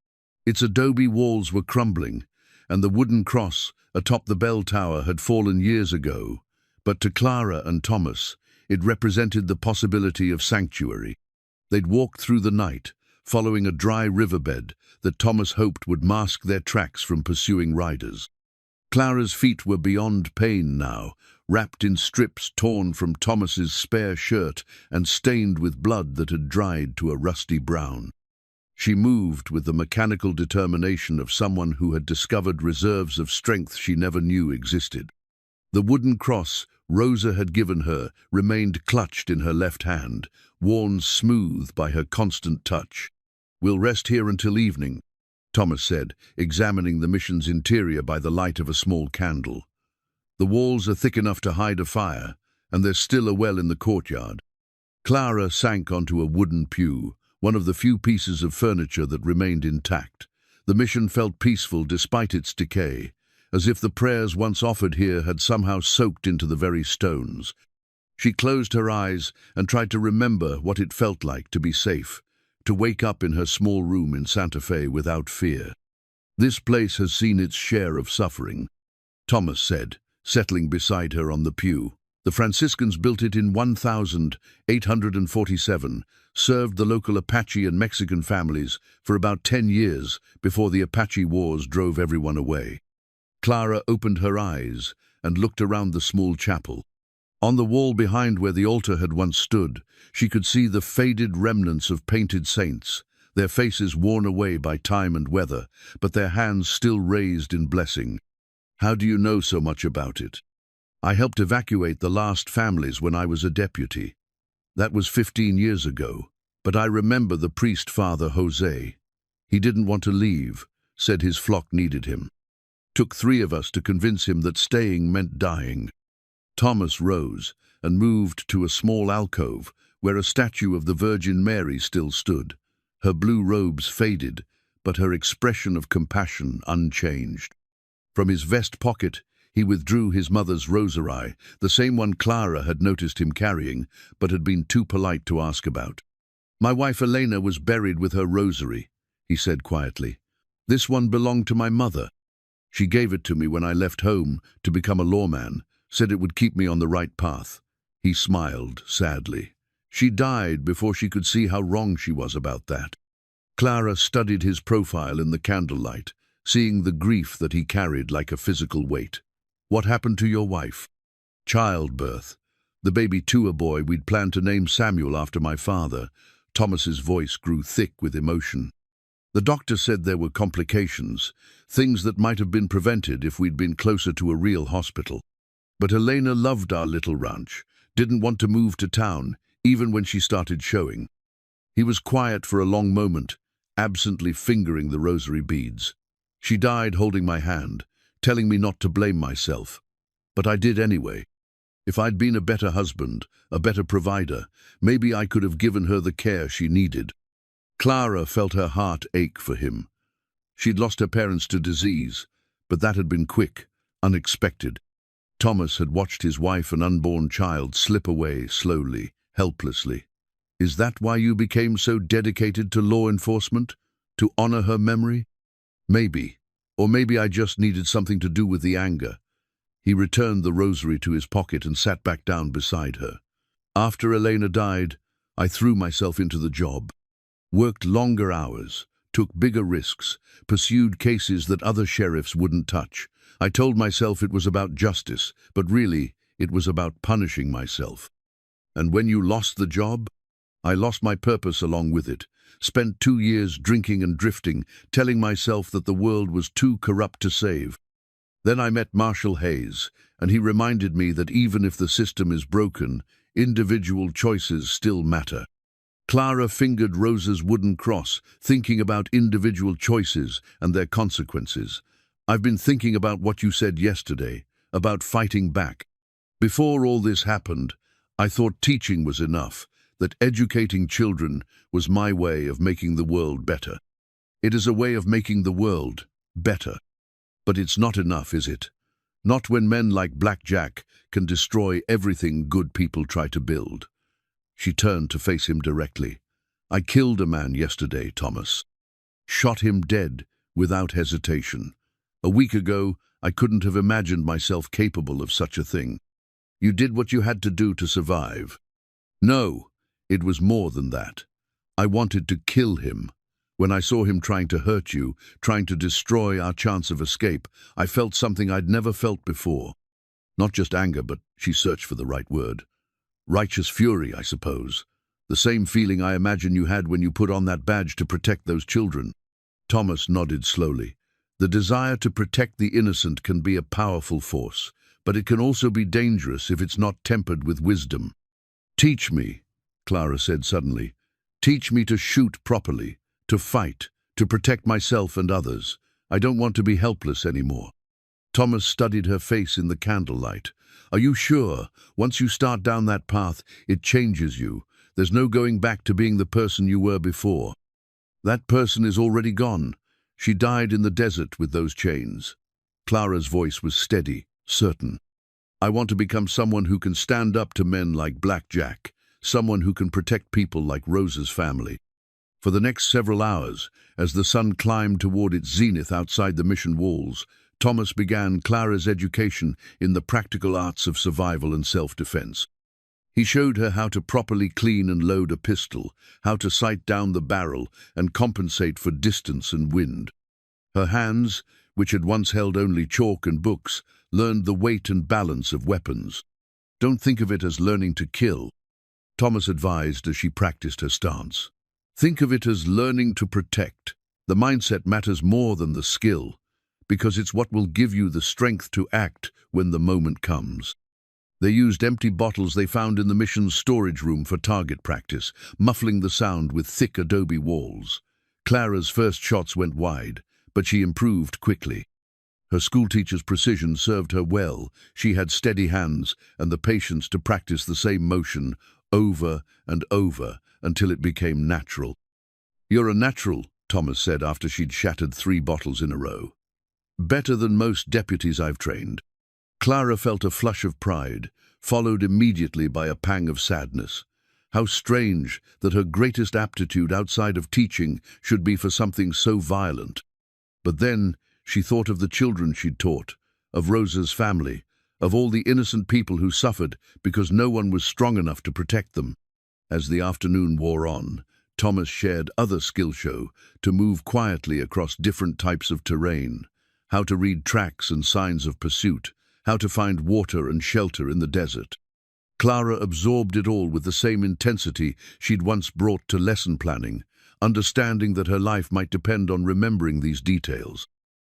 Its adobe walls were crumbling, and the wooden cross atop the bell tower had fallen years ago. But to Clara and Thomas, it represented the possibility of sanctuary. They'd walked through the night, following a dry riverbed that Thomas hoped would mask their tracks from pursuing riders. Clara's feet were beyond pain now, wrapped in strips torn from Thomas's spare shirt and stained with blood that had dried to a rusty brown. She moved with the mechanical determination of someone who had discovered reserves of strength she never knew existed. The wooden cross Rosa had given her remained clutched in her left hand, worn smooth by her constant touch. "We'll rest here until evening," Thomas said, examining the mission's interior by the light of a small candle. "The walls are thick enough to hide a fire, and there's still a well in the courtyard." Clara sank onto a wooden pew, one of the few pieces of furniture that remained intact. The mission felt peaceful despite its decay, as if the prayers once offered here had somehow soaked into the very stones. She closed her eyes and tried to remember what it felt like to be safe, to wake up in her small room in Santa Fe without fear. "This place has seen its share of suffering," Thomas said, settling beside her on the pew. "The Franciscans built it in 1847, served the local Apache and Mexican families for about 10 years before the Apache Wars drove everyone away." Clara opened her eyes and looked around the small chapel. On the wall behind where the altar had once stood, she could see the faded remnants of painted saints, their faces worn away by time and weather, but their hands still raised in blessing. "How do you know so much about it?" "I helped evacuate the last families when I was a deputy. That was 15 years ago, but I remember the priest, Father Jose. He didn't want to leave, said his flock needed him. Took 3 of us to convince him that staying meant dying." Thomas rose and moved to a small alcove where a statue of the Virgin Mary still stood. Her blue robes faded, but her expression of compassion unchanged. From his vest pocket, he withdrew his mother's rosary, the same one Clara had noticed him carrying, but had been too polite to ask about. "My wife Elena was buried with her rosary," he said quietly. "This one belonged to my mother. She gave it to me when I left home to become a lawman, said it would keep me on the right path." He smiled sadly. "She died before she could see how wrong she was about that." Clara studied his profile in the candlelight, seeing the grief that he carried like a physical weight. "What happened to your wife?" "Childbirth. The baby too, a boy we'd planned to name Samuel after my father." Thomas's voice grew thick with emotion. "The doctor said there were complications, things that might have been prevented if we'd been closer to a real hospital. But Elena loved our little ranch, didn't want to move to town, even when she started showing." He was quiet for a long moment, absently fingering the rosary beads. "She died holding my hand, telling me not to blame myself. But I did anyway. If I'd been a better husband, a better provider, maybe I could have given her the care she needed." Clara felt her heart ache for him. She'd lost her parents to disease, but that had been quick, unexpected. Thomas had watched his wife and unborn child slip away slowly, helplessly. "Is that why you became so dedicated to law enforcement? To honor her memory?" "Maybe. Or maybe I just needed something to do with the anger." He returned the rosary to his pocket and sat back down beside her. "After Elena died, I threw myself into the job. Worked longer hours, took bigger risks, pursued cases that other sheriffs wouldn't touch. I told myself it was about justice, but really, it was about punishing myself. And when you lost the job, I lost my purpose along with it. Spent 2 years drinking and drifting, telling myself that the world was too corrupt to save. Then I met Marshall Hayes, and he reminded me that even if the system is broken, individual choices still matter." Clara fingered Rosa's wooden cross, thinking about individual choices and their consequences. "I've been thinking about what you said yesterday, about fighting back. Before all this happened, I thought teaching was enough, that educating children was my way of making the world better. It is a way of making the world better. But it's not enough, is it? Not when men like Black Jack can destroy everything good people try to build. She turned to face him directly. I killed a man yesterday, Thomas. Shot him dead without hesitation. A week ago, I couldn't have imagined myself capable of such a thing. You did what you had to do to survive. No, it was more than that. I wanted to kill him. When I saw him trying to hurt you, trying to destroy our chance of escape, I felt something I'd never felt before. Not just anger, but she searched for the right word. Righteous fury, I suppose. The same feeling I imagine you had when you put on that badge to protect those children. Thomas nodded slowly. The desire to protect the innocent can be a powerful force, but it can also be dangerous if it's not tempered with wisdom. Teach me, Clara said suddenly. Teach me to shoot properly, to fight, to protect myself and others. I don't want to be helpless anymore. Thomas studied her face in the candlelight. Are you sure? Once you start down that path, it changes you. There's no going back to being the person you were before. That person is already gone. She died in the desert with those chains. Clara's voice was steady, certain. I want to become someone who can stand up to men like Black Jack, someone who can protect people like Rosa's family. For the next several hours, as the sun climbed toward its zenith outside the mission walls, Thomas began Clara's education in the practical arts of survival and self-defense. He showed her how to properly clean and load a pistol, how to sight down the barrel and compensate for distance and wind. Her hands, which had once held only chalk and books, learned the weight and balance of weapons. Don't think of it as learning to kill, Thomas advised as she practiced her stance. Think of it as learning to protect. The mindset matters more than the skill, because it's what will give you the strength to act when the moment comes. They used empty bottles they found in the mission's storage room for target practice, muffling the sound with thick adobe walls. Clara's first shots went wide, but she improved quickly. Her schoolteacher's precision served her well. She had steady hands and the patience to practice the same motion over and over until it became natural. You're a natural, Thomas said after she'd shattered 3 bottles in a row. Better than most deputies I've trained. Clara felt a flush of pride, followed immediately by a pang of sadness. How strange that her greatest aptitude outside of teaching should be for something so violent. But then she thought of the children she'd taught, of Rosa's family, of all the innocent people who suffered because no one was strong enough to protect them. As the afternoon wore on, Thomas shared other skill show to move quietly across different types of terrain, how to read tracks and signs of pursuit, how to find water and shelter in the desert. Clara absorbed it all with the same intensity she'd once brought to lesson planning, understanding that her life might depend on remembering these details.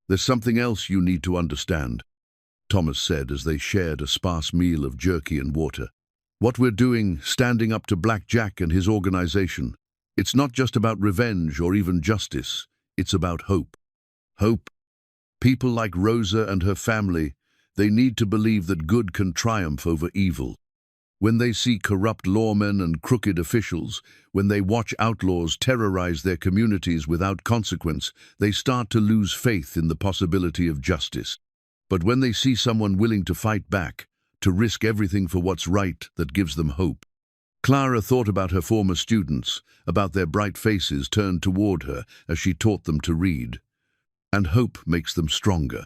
There's something else you need to understand, Thomas said as they shared a sparse meal of jerky and water. What we're doing, standing up to Black Jack and his organization, it's not just about revenge or even justice, it's about hope. Hope. People like Rosa and her family, they need to believe that good can triumph over evil. When they see corrupt lawmen and crooked officials, when they watch outlaws terrorize their communities without consequence, they start to lose faith in the possibility of justice. But when they see someone willing to fight back, to risk everything for what's right, that gives them hope. Clara thought about her former students, about their bright faces turned toward her as she taught them to read. And hope makes them stronger.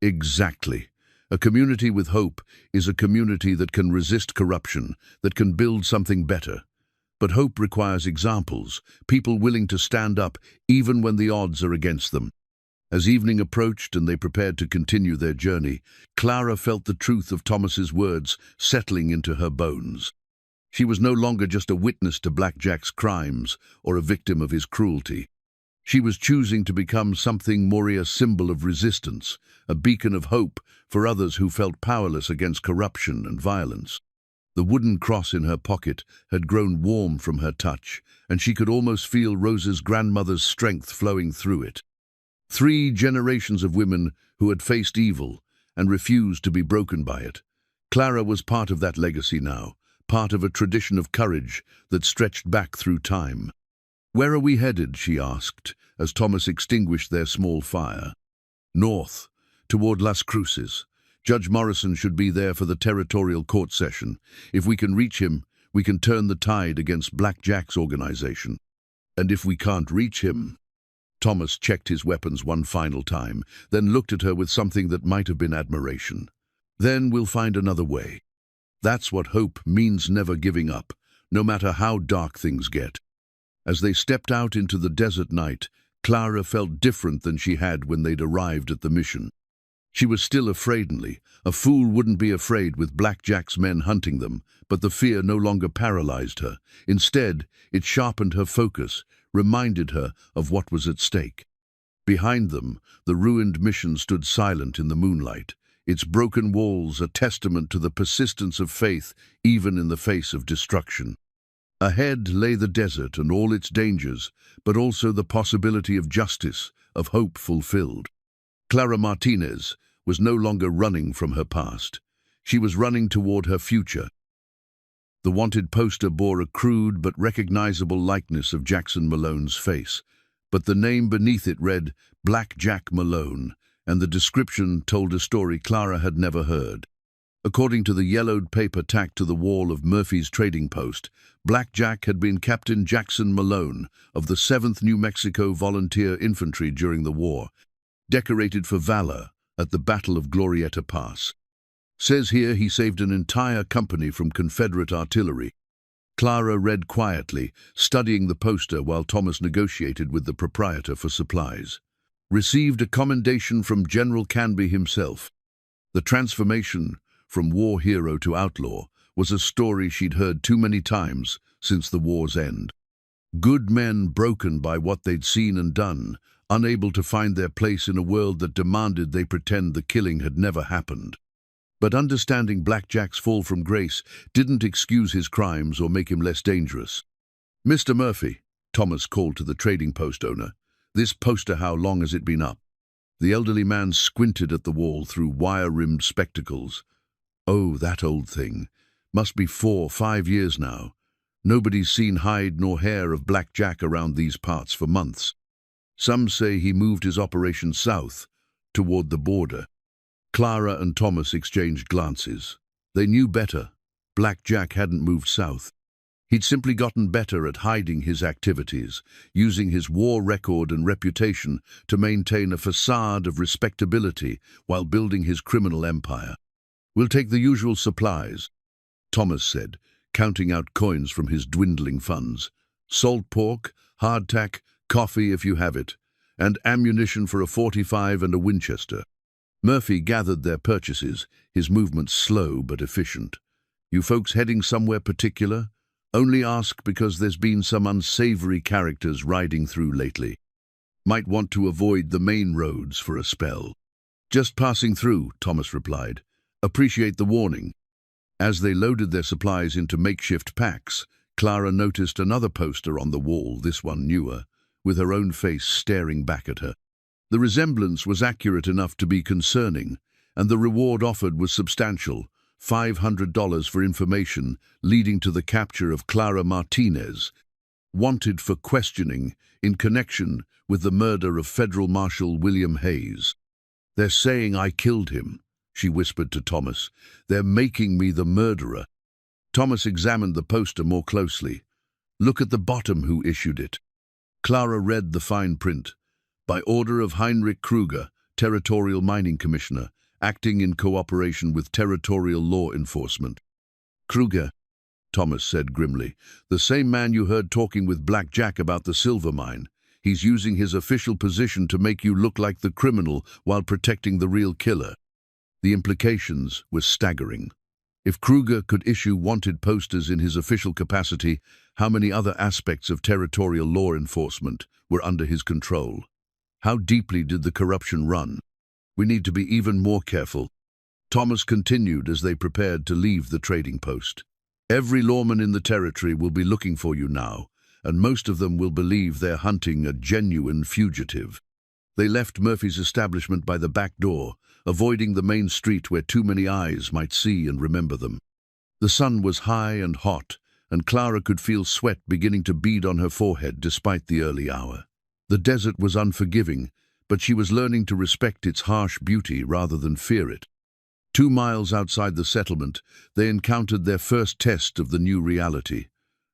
Exactly. A community with hope is a community that can resist corruption, that can build something better. But hope requires examples, people willing to stand up even when the odds are against them. As evening approached and they prepared to continue their journey, Clara felt the truth of Thomas's words settling into her bones. She was no longer just a witness to Black Jack's crimes or a victim of his cruelty. She was choosing to become something more, a symbol of resistance, a beacon of hope for others who felt powerless against corruption and violence. The wooden cross in her pocket had grown warm from her touch, and she could almost feel Rosa's grandmother's strength flowing through it. 3 generations of women who had faced evil, and refused to be broken by it. Clara was part of that legacy now, part of a tradition of courage that stretched back through time. "Where are we headed?" she asked, as Thomas extinguished their small fire. "North, toward Las Cruces. Judge Morrison should be there for the territorial court session. If we can reach him, we can turn the tide against Black Jack's organization. And if we can't reach him—" Thomas checked his weapons one final time, then looked at her with something that might have been admiration. "Then we'll find another way. That's what hope means, never giving up, no matter how dark things get." As they stepped out into the desert night, Clara felt different than she had when they'd arrived at the mission. She was still afraid. A fool wouldn't be afraid with Black Jack's men hunting them, but the fear no longer paralyzed her. Instead, it sharpened her focus, reminded her of what was at stake. Behind them, the ruined mission stood silent in the moonlight, its broken walls a testament to the persistence of faith even in the face of destruction. Ahead lay the desert and all its dangers, but also the possibility of justice, of hope fulfilled. Clara Martinez was no longer running from her past. She was running toward her future. The wanted poster bore a crude but recognizable likeness of Jackson Malone's face, but the name beneath it read Black Jack Malone, and the description told a story Clara had never heard. According to the yellowed paper tacked to the wall of Murphy's trading post, Black Jack had been Captain Jackson Malone of the 7th New Mexico Volunteer Infantry during the war, decorated for valor at the Battle of Glorieta Pass. Says here he saved an entire company from Confederate artillery. Clara read quietly, studying the poster while Thomas negotiated with the proprietor for supplies. Received a commendation from General Canby himself. The transformation from war hero to outlaw was a story she'd heard too many times since the war's end. Good men broken by what they'd seen and done, unable to find their place in a world that demanded they pretend the killing had never happened. But understanding Black Jack's fall from grace didn't excuse his crimes or make him less dangerous. "Mr. Murphy," Thomas called to the trading post owner, "this poster, how long has it been up?" The elderly man squinted at the wall through wire-rimmed spectacles. "Oh, that old thing. Must be 4 or 5 years now. Nobody's seen hide nor hair of Black Jack around these parts for months. Some say he moved his operation south, toward the border." Clara and Thomas exchanged glances. They knew better. Black Jack hadn't moved south. He'd simply gotten better at hiding his activities, using his war record and reputation to maintain a facade of respectability while building his criminal empire. "We'll take the usual supplies," Thomas said, counting out coins from his dwindling funds. "Salt pork, hardtack, coffee if you have it, and ammunition for a .45 and a Winchester." Murphy gathered their purchases, his movements slow but efficient. "You folks heading somewhere particular? Only ask because there's been some unsavory characters riding through lately. Might want to avoid the main roads for a spell." "Just passing through," Thomas replied. "Appreciate the warning." As they loaded their supplies into makeshift packs, Clara noticed another poster on the wall, this one newer, with her own face staring back at her. The resemblance was accurate enough to be concerning, and the reward offered was substantial, $500 for information leading to the capture of Clara Martinez, wanted for questioning in connection with the murder of Federal Marshal William Hayes. "They're saying I killed him," she whispered to Thomas. "They're making me the murderer." Thomas examined the poster more closely. "Look at the bottom, who issued it." Clara read the fine print. "By order of Heinrich Kruger, Territorial Mining Commissioner, acting in cooperation with Territorial Law Enforcement." "Kruger," Thomas said grimly. "The same man you heard talking with Black Jack about the silver mine. He's using his official position to make you look like the criminal while protecting the real killer." The implications were staggering. If Kruger could issue wanted posters in his official capacity, how many other aspects of territorial law enforcement were under his control? How deeply did the corruption run? "We need to be even more careful," Thomas continued as they prepared to leave the trading post. "Every lawman in the territory will be looking for you now, and most of them will believe they're hunting a genuine fugitive. They left Murphy's establishment by the back door, avoiding the main street where too many eyes might see and remember them. The sun was high and hot, and Clara could feel sweat beginning to bead on her forehead despite the early hour. The desert was unforgiving, but she was learning to respect its harsh beauty rather than fear it. 2 miles outside the settlement, they encountered their first test of the new reality.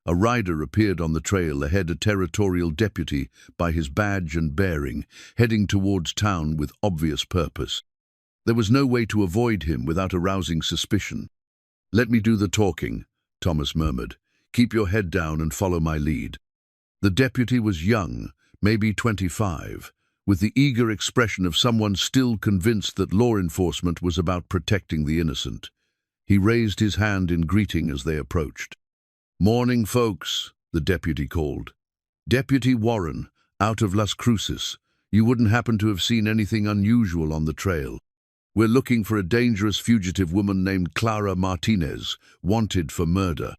A rider appeared on the trail ahead, a territorial deputy by his badge and bearing, heading towards town with obvious purpose. There was no way to avoid him without arousing suspicion. "Let me do the talking," Thomas murmured. "Keep your head down and follow my lead." The deputy was young, maybe 25, with the eager expression of someone still convinced that law enforcement was about protecting the innocent. He raised his hand in greeting as they approached. "Morning, folks," the deputy called. "Deputy Warren, out of Las Cruces. You wouldn't happen to have seen anything unusual on the trail. We're looking for a dangerous fugitive woman named Clara Martinez, wanted for murder."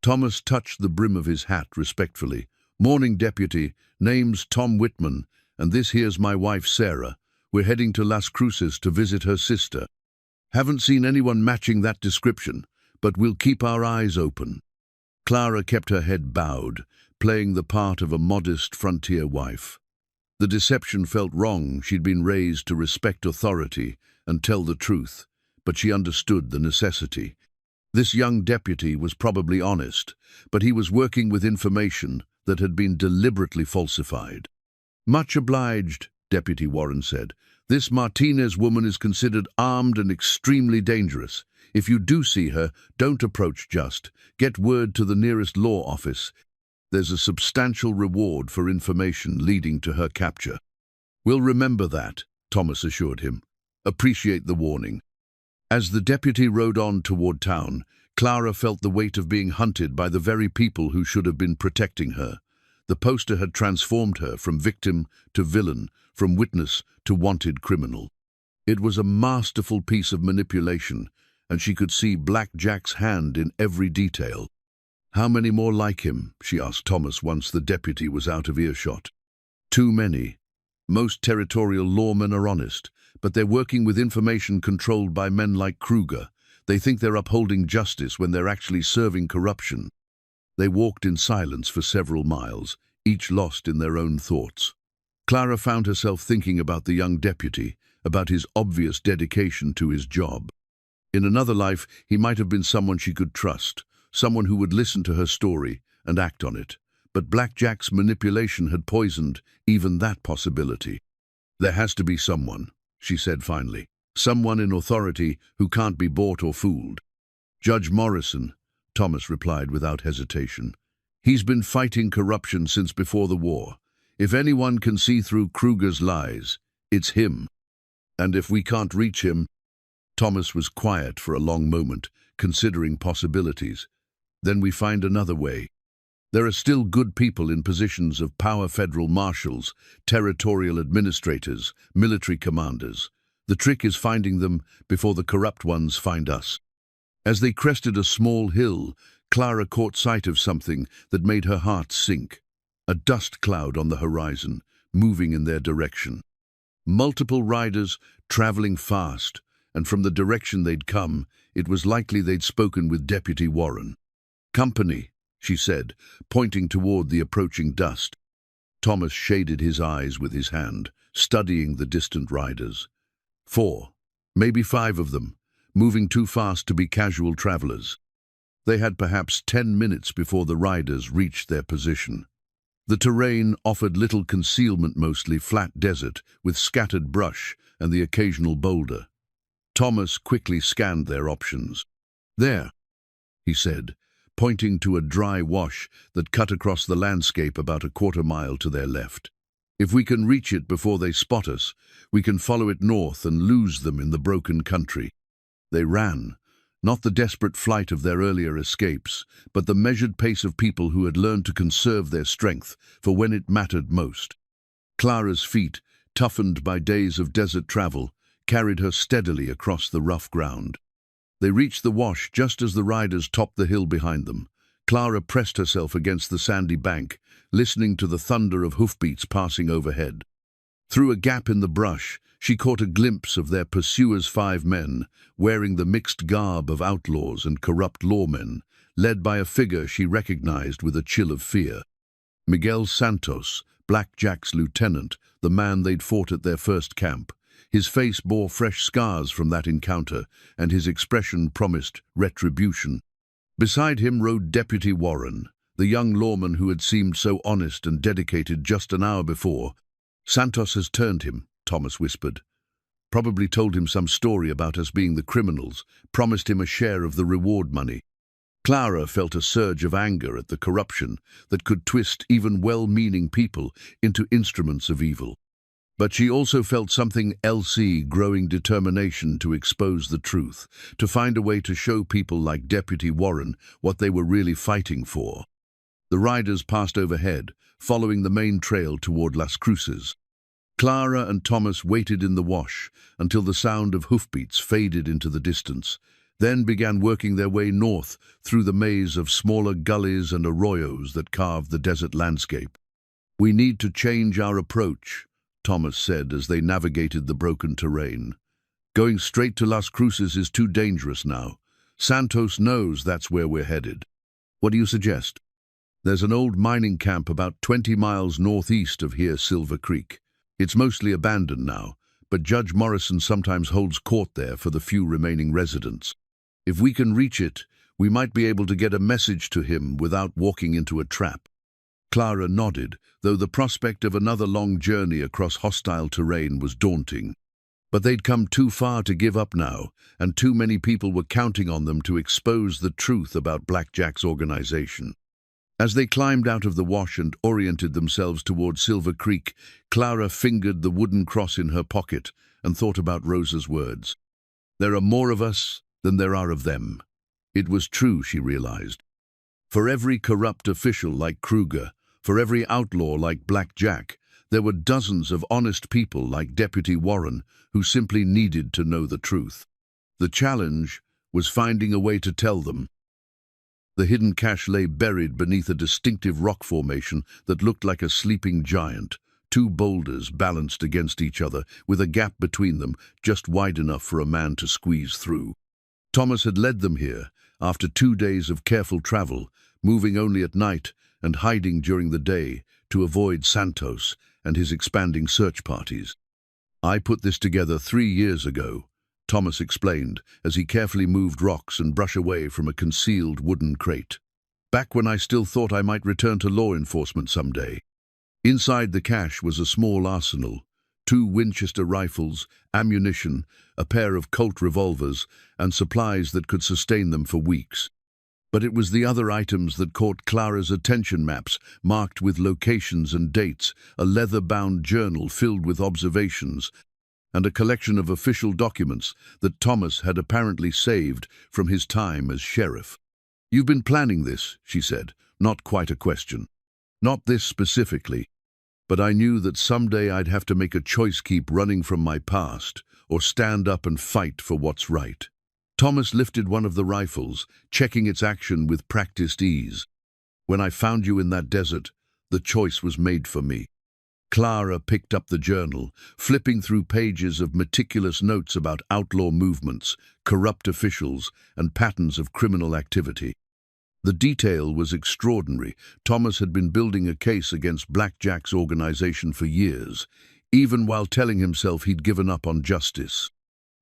Thomas touched the brim of his hat respectfully. "Morning, deputy. Name's Tom Whitman, and this here's my wife, Sarah. We're heading to Las Cruces to visit her sister. Haven't seen anyone matching that description, but we'll keep our eyes open." Clara kept her head bowed, playing the part of a modest frontier wife. The deception felt wrong. She'd been raised to respect authority and tell the truth, but she understood the necessity. This young deputy was probably honest, but he was working with information that had been deliberately falsified. "Much obliged," Deputy Warren said. "This Martinez woman is considered armed and extremely dangerous. If you do see her, don't approach just. Get word to the nearest law office. There's a substantial reward for information leading to her capture." "We'll remember that," Thomas assured him. "Appreciate the warning." As the deputy rode on toward town, Clara felt the weight of being hunted by the very people who should have been protecting her. The poster had transformed her from victim to villain, from witness to wanted criminal. It was a masterful piece of manipulation, and she could see Black Jack's hand in every detail. "How many more like him?" she asked Thomas once the deputy was out of earshot. "Too many. Most territorial lawmen are honest, but they're working with information controlled by men like Kruger. They think they're upholding justice when they're actually serving corruption." They walked in silence for several miles, each lost in their own thoughts. Clara found herself thinking about the young deputy, about his obvious dedication to his job. In another life, he might have been someone she could trust, someone who would listen to her story and act on it. But Black Jack's manipulation had poisoned even that possibility. "There has to be someone," she said finally. "Someone in authority who can't be bought or fooled." "Judge Morrison," Thomas replied without hesitation. "He's been fighting corruption since before the war. If anyone can see through Kruger's lies, it's him. And if we can't reach him—" Thomas was quiet for a long moment, considering possibilities. "Then we find another way. There are still good people in positions of power: federal marshals, territorial administrators, military commanders. The trick is finding them before the corrupt ones find us." As they crested a small hill, Clara caught sight of something that made her heart sink. A dust cloud on the horizon, moving in their direction. Multiple riders traveling fast, and from the direction they'd come, it was likely they'd spoken with Deputy Warren. "Company," she said, pointing toward the approaching dust. Thomas shaded his eyes with his hand, studying the distant riders. 4, maybe 5 of them, moving too fast to be casual travelers. They had perhaps 10 minutes before the riders reached their position. The terrain offered little concealment, mostly flat desert with scattered brush and the occasional boulder. Thomas quickly scanned their options. "There," he said, pointing to a dry wash that cut across the landscape about a quarter-mile to their left. "If we can reach it before they spot us, we can follow it north and lose them in the broken country." They ran, not the desperate flight of their earlier escapes, but the measured pace of people who had learned to conserve their strength for when it mattered most. Clara's feet, toughened by days of desert travel, carried her steadily across the rough ground. They reached the wash just as the riders topped the hill behind them. Clara pressed herself against the sandy bank, listening to the thunder of hoofbeats passing overhead. Through a gap in the brush, she caught a glimpse of their pursuers, 5 men, wearing the mixed garb of outlaws and corrupt lawmen, led by a figure she recognized with a chill of fear. Miguel Santos, Black Jack's lieutenant, the man they'd fought at their first camp. His face bore fresh scars from that encounter, and his expression promised retribution. Beside him rode Deputy Warren, the young lawman who had seemed so honest and dedicated just an hour before. "Santos has turned him," Thomas whispered. "Probably told him some story about us being the criminals, promised him a share of the reward money." Clara felt a surge of anger at the corruption that could twist even well-meaning people into instruments of evil. But she also felt something else, growing determination to expose the truth, to find a way to show people like Deputy Warren what they were really fighting for. The riders passed overhead, following the main trail toward Las Cruces. Clara and Thomas waited in the wash until the sound of hoofbeats faded into the distance, then began working their way north through the maze of smaller gullies and arroyos that carved the desert landscape. "We need to change our approach," Thomas said as they navigated the broken terrain. "Going straight to Las Cruces is too dangerous now. Santos knows that's where we're headed. What do you suggest?" "There's an old mining camp about 20 miles northeast of here, Silver Creek. It's mostly abandoned now, but Judge Morrison sometimes holds court there for the few remaining residents. If we can reach it, we might be able to get a message to him without walking into a trap." Clara nodded, though the prospect of another long journey across hostile terrain was daunting. But they'd come too far to give up now, and too many people were counting on them to expose the truth about Black Jack's organization. As they climbed out of the wash and oriented themselves toward Silver Creek, Clara fingered the wooden cross in her pocket and thought about Rosa's words. "There are more of us than there are of them." It was true, she realized. For every corrupt official like Kruger, for every outlaw like Black Jack, there were dozens of honest people like Deputy Warren who simply needed to know the truth. The challenge was finding a way to tell them. The hidden cache lay buried beneath a distinctive rock formation that looked like a sleeping giant, 2 boulders balanced against each other, with a gap between them just wide enough for a man to squeeze through. Thomas had led them here, after 2 days of careful travel, moving only at night and hiding during the day to avoid Santos and his expanding search parties. "I put this together 3 years ago," Thomas explained as he carefully moved rocks and brushed away from a concealed wooden crate. "Back when I still thought I might return to law enforcement someday." Inside the cache was a small arsenal, 2 Winchester rifles, ammunition, a pair of Colt revolvers, and supplies that could sustain them for weeks. But it was the other items that caught Clara's attention: maps marked with locations and dates, a leather-bound journal filled with observations, and a collection of official documents that Thomas had apparently saved from his time as sheriff. "You've been planning this," she said, not quite a question. "Not this specifically, but I knew that someday I'd have to make a choice: keep running from my past, or stand up and fight for what's right." Thomas lifted one of the rifles, checking its action with practiced ease. "When I found you in that desert, the choice was made for me." Clara picked up the journal, flipping through pages of meticulous notes about outlaw movements, corrupt officials, and patterns of criminal activity. The detail was extraordinary. Thomas had been building a case against Black Jack's organization for years, even while telling himself he'd given up on justice.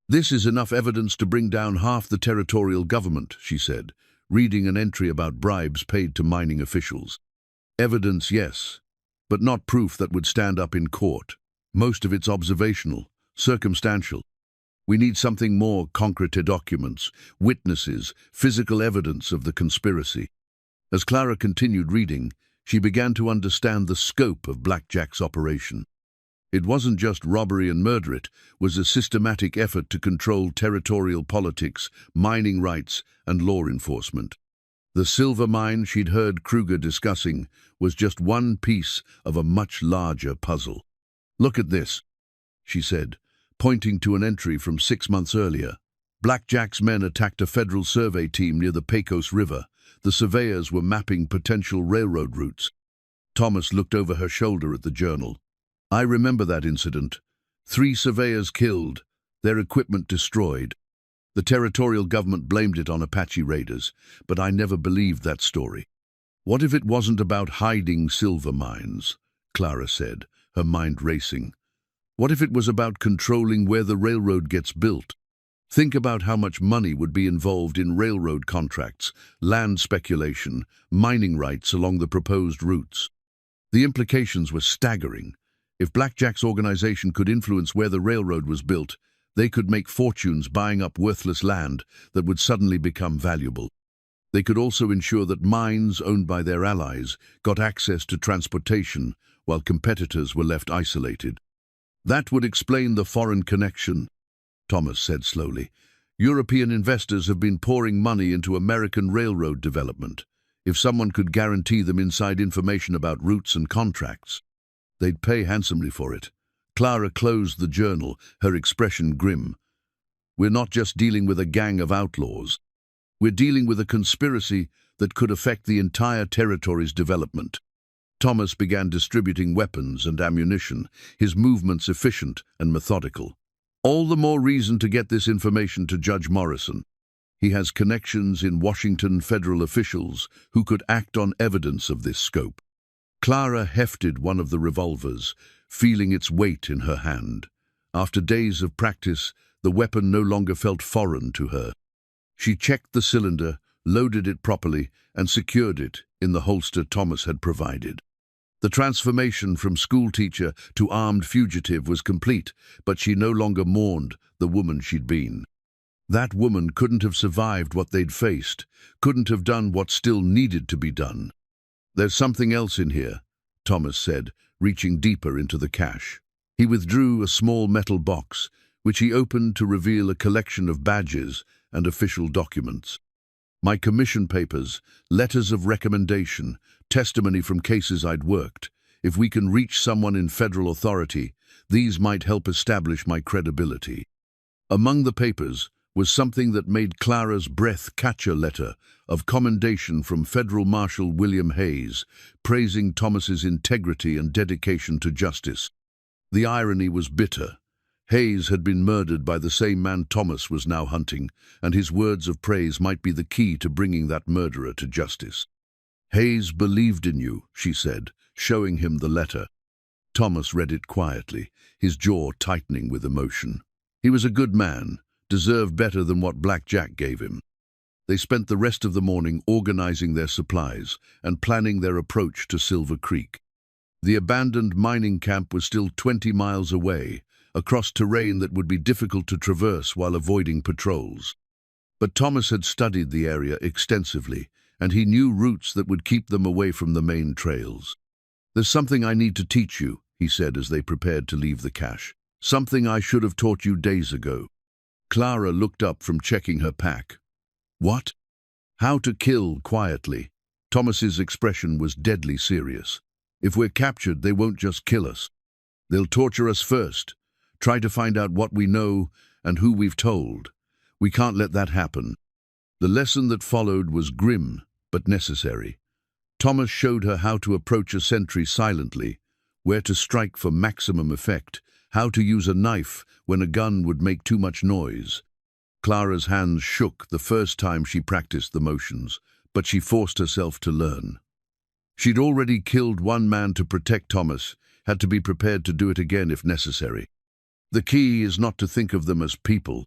"This is enough evidence to bring down half the territorial government," she said, reading an entry about bribes paid to mining officials. "Evidence, yes, but not proof that would stand up in court. Most of it's observational, circumstantial. We need something more concrete: documents, witnesses, physical evidence of the conspiracy." As Clara continued reading, she began to understand the scope of Black Jack's operation. It wasn't just robbery and murder, it was a systematic effort to control territorial politics, mining rights, and law enforcement. The silver mine she'd heard Kruger discussing was just one piece of a much larger puzzle. "Look at this," she said, pointing to an entry from 6 months earlier. "Black Jack's men attacked a federal survey team near the Pecos River. The surveyors were mapping potential railroad routes." Thomas looked over her shoulder at the journal. I remember that incident. 3 surveyors killed, their equipment destroyed. The territorial government blamed it on Apache raiders, but I never believed that story. What if it wasn't about hiding silver mines? Clara said, her mind racing. What if it was about controlling where the railroad gets built? Think about how much money would be involved in railroad contracts, land speculation, mining rights along the proposed routes. The implications were staggering. If Blackjack's organization could influence where the railroad was built, they could make fortunes buying up worthless land that would suddenly become valuable. They could also ensure that mines owned by their allies got access to transportation while competitors were left isolated. That would explain the foreign connection, Thomas said slowly. European investors have been pouring money into American railroad development. If someone could guarantee them inside information about routes and contracts, they'd pay handsomely for it. Clara closed the journal, her expression grim. We're not just dealing with a gang of outlaws. We're dealing with a conspiracy that could affect the entire territory's development. Thomas began distributing weapons and ammunition, his movements efficient and methodical. All the more reason to get this information to Judge Morrison. He has connections in Washington federal officials who could act on evidence of this scope. Clara hefted one of the revolvers, feeling its weight in her hand. After days of practice, the weapon no longer felt foreign to her. She checked the cylinder, loaded it properly, and secured it in the holster Thomas had provided. The transformation from schoolteacher to armed fugitive was complete, but she no longer mourned the woman she'd been. That woman couldn't have survived what they'd faced, couldn't have done what still needed to be done. There's something else in here, Thomas said, reaching deeper into the cache. He withdrew a small metal box, which he opened to reveal a collection of badges and official documents. My commission papers, letters of recommendation, testimony from cases I'd worked. If we can reach someone in federal authority, these might help establish my credibility. Among the papers was something that made Clara's breath catch, a letter of commendation from Federal Marshal William Hayes, praising Thomas's integrity and dedication to justice. The irony was bitter. Hayes had been murdered by the same man Thomas was now hunting, and his words of praise might be the key to bringing that murderer to justice. Hayes believed in you, she said, showing him the letter. Thomas read it quietly, his jaw tightening with emotion. He was a good man, deserved better than what Blackjack gave him. They spent the rest of the morning organizing their supplies and planning their approach to Silver Creek. The abandoned mining camp was still 20 miles away, across terrain that would be difficult to traverse while avoiding patrols. But Thomas had studied the area extensively, and he knew routes that would keep them away from the main trails. There's something I need to teach you, he said as they prepared to leave the cache. Something I should have taught you days ago. Clara looked up from checking her pack. What? How to kill quietly. Thomas's expression was deadly serious. If we're captured, they won't just kill us. They'll torture us first, try to find out what we know and who we've told. We can't let that happen. The lesson that followed was grim, but necessary. Thomas showed her how to approach a sentry silently, where to strike for maximum effect, how to use a knife when a gun would make too much noise. Clara's hands shook the first time she practiced the motions, but she forced herself to learn. She'd already killed one man to protect Thomas, had to be prepared to do it again if necessary. The key is not to think of them as people,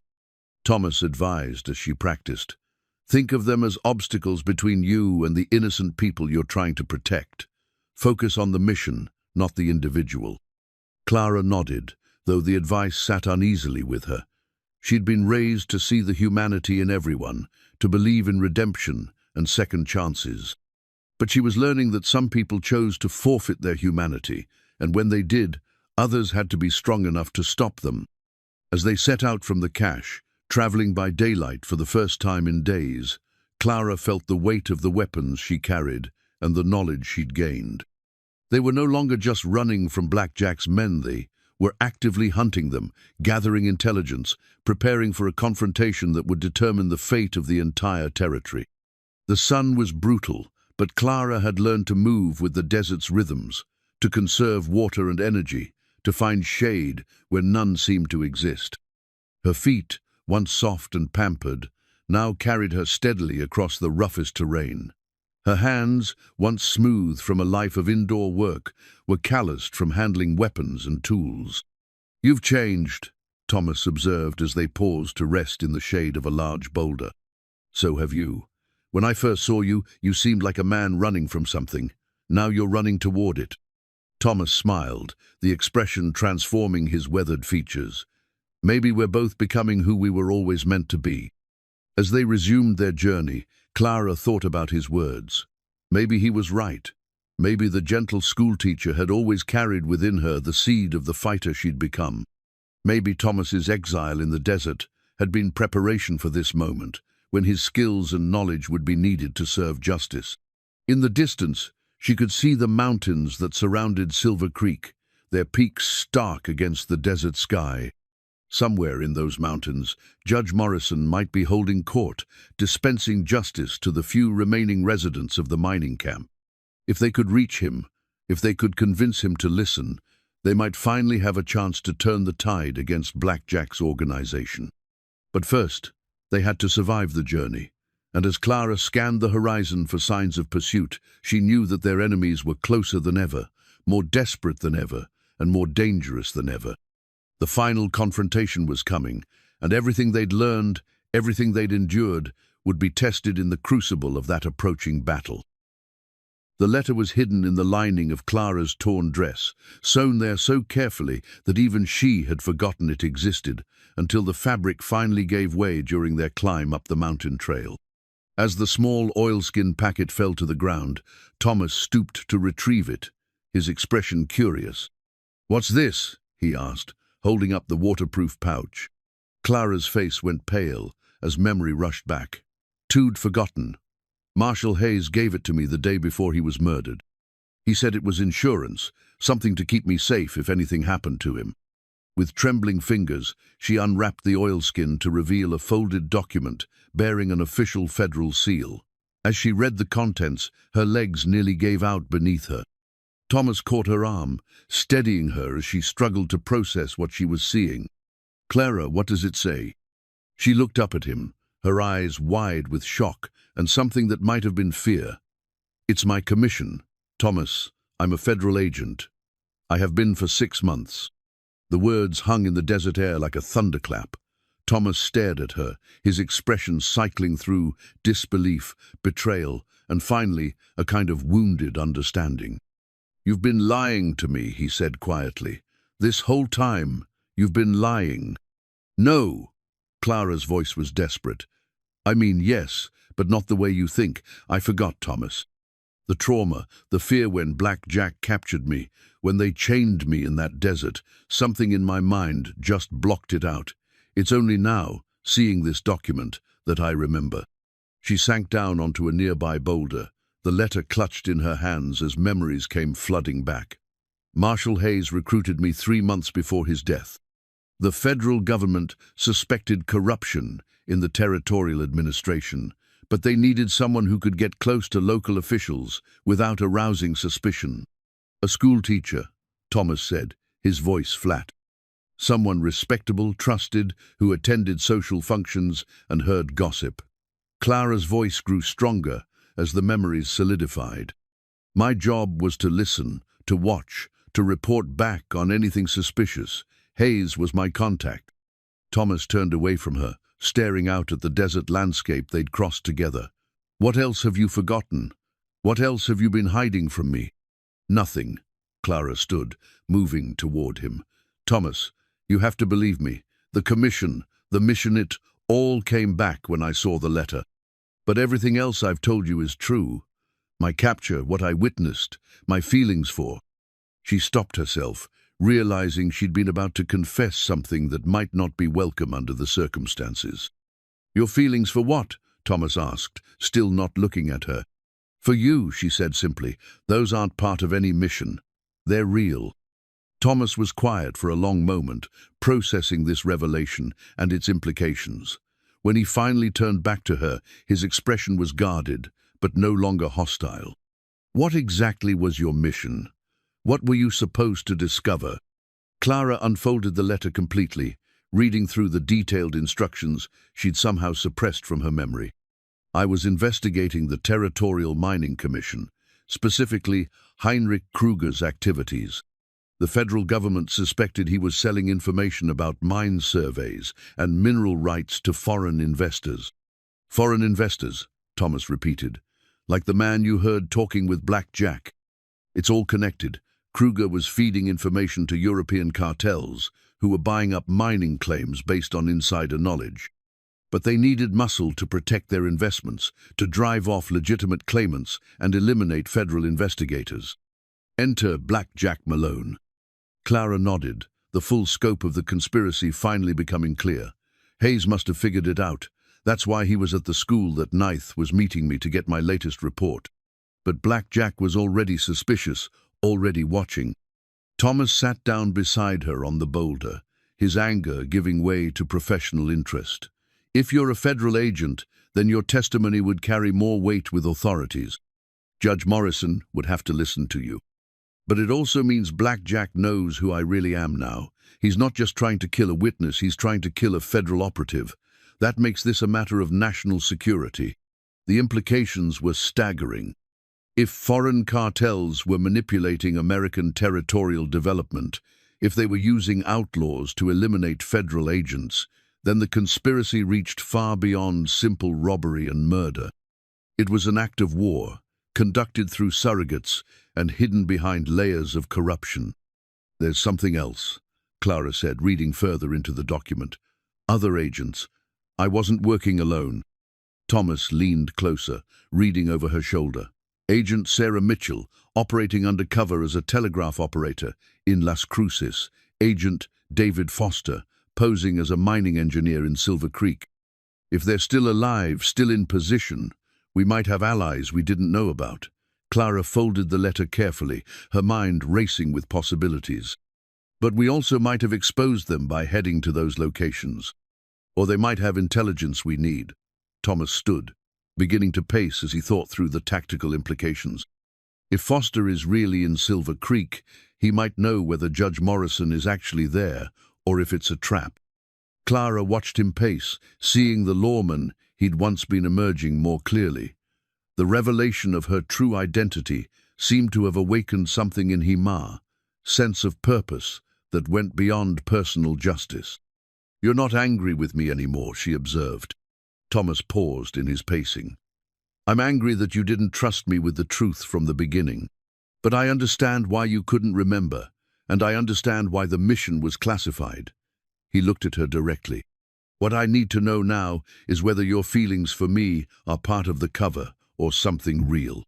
Thomas advised as she practiced. Think of them as obstacles between you and the innocent people you're trying to protect. Focus on the mission, not the individual. Clara nodded, though the advice sat uneasily with her. She'd been raised to see the humanity in everyone, to believe in redemption and second chances. But she was learning that some people chose to forfeit their humanity, and when they did, others had to be strong enough to stop them. As they set out from the cache, traveling by daylight for the first time in days, Clara felt the weight of the weapons she carried and the knowledge she'd gained. They were no longer just running from Blackjack's men, they were actively hunting them, gathering intelligence, preparing for a confrontation that would determine the fate of the entire territory. The sun was brutal, but Clara had learned to move with the desert's rhythms, to conserve water and energy, to find shade where none seemed to exist. Her feet, once soft and pampered, now carried her steadily across the roughest terrain. Her hands, once smooth from a life of indoor work, were calloused from handling weapons and tools. "You've changed," Thomas observed as they paused to rest in the shade of a large boulder. "So have you. When I first saw you, you seemed like a man running from something. Now you're running toward it." Thomas smiled, the expression transforming his weathered features. "Maybe we're both becoming who we were always meant to be." As they resumed their journey, Clara thought about his words. Maybe he was right. Maybe the gentle schoolteacher had always carried within her the seed of the fighter she'd become. Maybe Thomas's exile in the desert had been preparation for this moment, when his skills and knowledge would be needed to serve justice. In the distance, she could see the mountains that surrounded Silver Creek, their peaks stark against the desert sky. Somewhere in those mountains, Judge Morrison might be holding court, dispensing justice to the few remaining residents of the mining camp. If they could reach him, if they could convince him to listen, they might finally have a chance to turn the tide against Black Jack's organization. But first, they had to survive the journey, and as Clara scanned the horizon for signs of pursuit, she knew that their enemies were closer than ever, more desperate than ever, and more dangerous than ever. The final confrontation was coming, and everything they'd learned, everything they'd endured, would be tested in the crucible of that approaching battle. The letter was hidden in the lining of Clara's torn dress, sewn there so carefully that even she had forgotten it existed, until the fabric finally gave way during their climb up the mountain trail. As the small oilskin packet fell to the ground, Thomas stooped to retrieve it, his expression curious. "What's this?" he asked, holding up the waterproof pouch. Clara's face went pale as memory rushed back. "Two'd forgotten. Marshal Hayes gave it to me the day before he was murdered. He said it was insurance, something to keep me safe if anything happened to him." With trembling fingers, she unwrapped the oilskin to reveal a folded document bearing an official federal seal. As she read the contents, her legs nearly gave out beneath her. Thomas caught her arm, steadying her as she struggled to process what she was seeing. "Clara, what does it say?" She looked up at him, her eyes wide with shock and something that might have been fear. "It's my commission. Thomas, I'm a federal agent. I have been for 6 months." The words hung in the desert air like a thunderclap. Thomas stared at her, his expression cycling through disbelief, betrayal, and finally a kind of wounded understanding. "You've been lying to me," he said quietly. "This whole time, you've been lying." "No!" Clara's voice was desperate. "I mean, yes, but not the way you think. I forgot, Thomas. The trauma, the fear when Black Jack captured me, when they chained me in that desert, something in my mind just blocked it out. It's only now, seeing this document, that I remember." She sank down onto a nearby boulder, the letter clutched in her hands as memories came flooding back. "Marshal Hayes recruited me 3 months before his death. The federal government suspected corruption in the territorial administration, but they needed someone who could get close to local officials without arousing suspicion. A schoolteacher," Thomas said, his voice flat. "Someone respectable, trusted, who attended social functions and heard gossip." Clara's voice grew stronger as the memories solidified. "My job was to listen, to watch, to report back on anything suspicious. Hayes was my contact." Thomas turned away from her, staring out at the desert landscape they'd crossed together. "What else have you forgotten? What else have you been hiding from me?" "Nothing." Clara stood, moving toward him. "Thomas, you have to believe me. The commission, the mission, it all came back when I saw the letter. But everything else I've told you is true. My capture, what I witnessed, my feelings for." She stopped herself, realizing she'd been about to confess something that might not be welcome under the circumstances. "Your feelings for what?" Thomas asked, still not looking at her. "For you," she said simply. "Those aren't part of any mission. They're real." Thomas was quiet for a long moment, processing this revelation and its implications. When he finally turned back to her, his expression was guarded, but no longer hostile. "What exactly was your mission? What were you supposed to discover?" Clara unfolded the letter completely, reading through the detailed instructions she'd somehow suppressed from her memory. I was investigating the Territorial Mining Commission, specifically Heinrich Kruger's activities. The federal government suspected he was selling information about mine surveys and mineral rights to foreign investors. Foreign investors, Thomas repeated, like the man you heard talking with Black Jack. It's all connected. Kruger was feeding information to European cartels who were buying up mining claims based on insider knowledge. But they needed muscle to protect their investments, to drive off legitimate claimants and eliminate federal investigators. Enter Black Jack Malone. Clara nodded, the full scope of the conspiracy finally becoming clear. Hayes must have figured it out. That's why he was at the school that Ninth was meeting me to get my latest report. But Black Jack was already suspicious, already watching. Thomas sat down beside her on the boulder, his anger giving way to professional interest. If you're a federal agent, then your testimony would carry more weight with authorities. Judge Morrison would have to listen to you. But it also means Black Jack knows who I really am now. He's not just trying to kill a witness, he's trying to kill a federal operative. That makes this a matter of national security. The implications were staggering. If foreign cartels were manipulating American territorial development, if they were using outlaws to eliminate federal agents, then the conspiracy reached far beyond simple robbery and murder. It was an act of war, conducted through surrogates and hidden behind layers of corruption. There's something else, Clara said, reading further into the document. Other agents. I wasn't working alone. Thomas leaned closer, reading over her shoulder. Agent Sarah Mitchell, operating undercover as a telegraph operator in Las Cruces. Agent David Foster, posing as a mining engineer in Silver Creek. If they're still alive, still in position, we might have allies we didn't know about. Clara folded the letter carefully, her mind racing with possibilities. But we also might have exposed them by heading to those locations. Or they might have intelligence we need. Thomas stood, beginning to pace as he thought through the tactical implications. If Foster is really in Silver Creek, he might know whether Judge Morrison is actually there, or if it's a trap. Clara watched him pace, seeing the lawman he'd once been emerging more clearly. The revelation of her true identity seemed to have awakened something in him, a sense of purpose that went beyond personal justice. "You're not angry with me anymore," she observed. Thomas paused in his pacing. "I'm angry that you didn't trust me with the truth from the beginning. But I understand why you couldn't remember, and I understand why the mission was classified." He looked at her directly. "What I need to know now is whether your feelings for me are part of the cover or something real."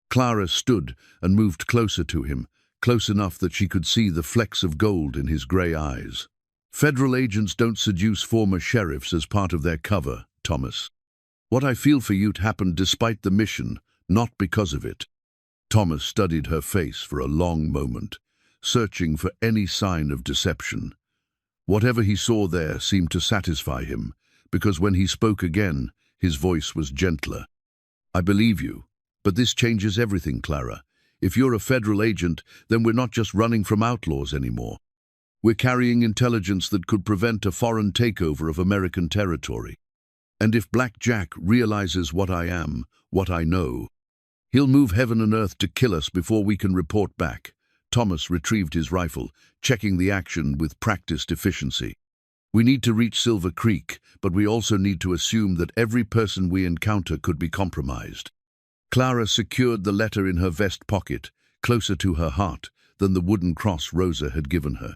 Clara stood and moved closer to him, close enough that she could see the flecks of gold in his grey eyes. "Federal agents don't seduce former sheriffs as part of their cover, Thomas. What I feel for you happened despite the mission, not because of it." Thomas studied her face for a long moment, searching for any sign of deception. Whatever he saw there seemed to satisfy him, because when he spoke again, his voice was gentler. "I believe you, but this changes everything, Clara. If you're a federal agent, then we're not just running from outlaws anymore. We're carrying intelligence that could prevent a foreign takeover of American territory. And if Black Jack realizes what I am, what I know, he'll move heaven and earth to kill us before we can report back." Thomas retrieved his rifle, checking the action with practiced efficiency. "We need to reach Silver Creek, but we also need to assume that every person we encounter could be compromised." Clara secured the letter in her vest pocket, closer to her heart than the wooden cross Rosa had given her.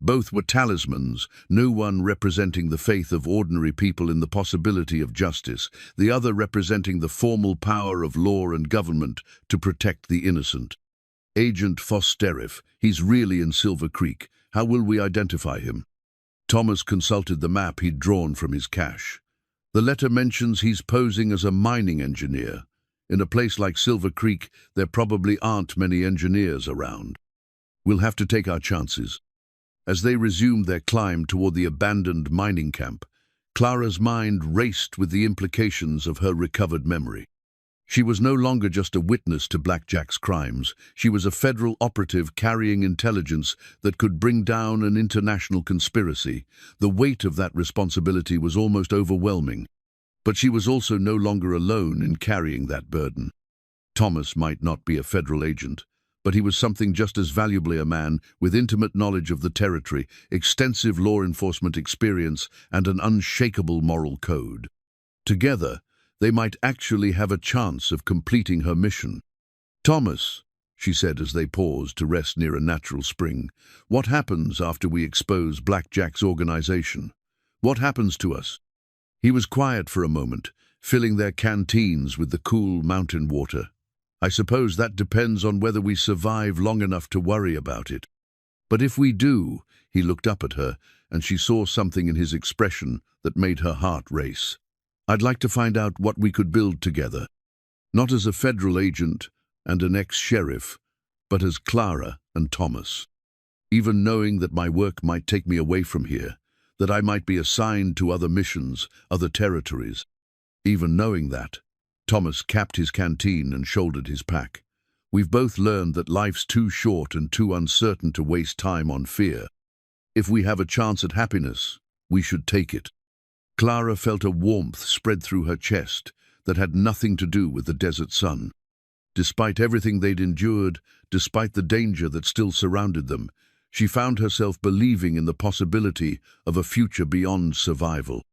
Both were talismans, no one representing the faith of ordinary people in the possibility of justice, the other representing the formal power of law and government to protect the innocent. "Agent Fosterif, he's really in Silver Creek. How will we identify him?" Thomas consulted the map he'd drawn from his cache. "The letter mentions he's posing as a mining engineer. In a place like Silver Creek, there probably aren't many engineers around. We'll have to take our chances." As they resumed their climb toward the abandoned mining camp, Clara's mind raced with the implications of her recovered memory. She was no longer just a witness to Blackjack's crimes. She was a federal operative carrying intelligence that could bring down an international conspiracy. The weight of that responsibility was almost overwhelming. But she was also no longer alone in carrying that burden. Thomas might not be a federal agent, but he was something just as valuably a man with intimate knowledge of the territory, extensive law enforcement experience, and an unshakable moral code. Together, they might actually have a chance of completing her mission. "Thomas," she said as they paused to rest near a natural spring, "what happens after we expose Blackjack's organization? What happens to us?" He was quiet for a moment, filling their canteens with the cool mountain water. "I suppose that depends on whether we survive long enough to worry about it. But if we do," he looked up at her, and she saw something in his expression that made her heart race. "I'd like to find out what we could build together. Not as a federal agent and an ex-sheriff, but as Clara and Thomas. Even knowing that my work might take me away from here, that I might be assigned to other missions, other territories. Even knowing that." Thomas capped his canteen and shouldered his pack. "We've both learned that life's too short and too uncertain to waste time on fear. If we have a chance at happiness, we should take it." Clara felt a warmth spread through her chest that had nothing to do with the desert sun. Despite everything they'd endured, despite the danger that still surrounded them, she found herself believing in the possibility of a future beyond survival.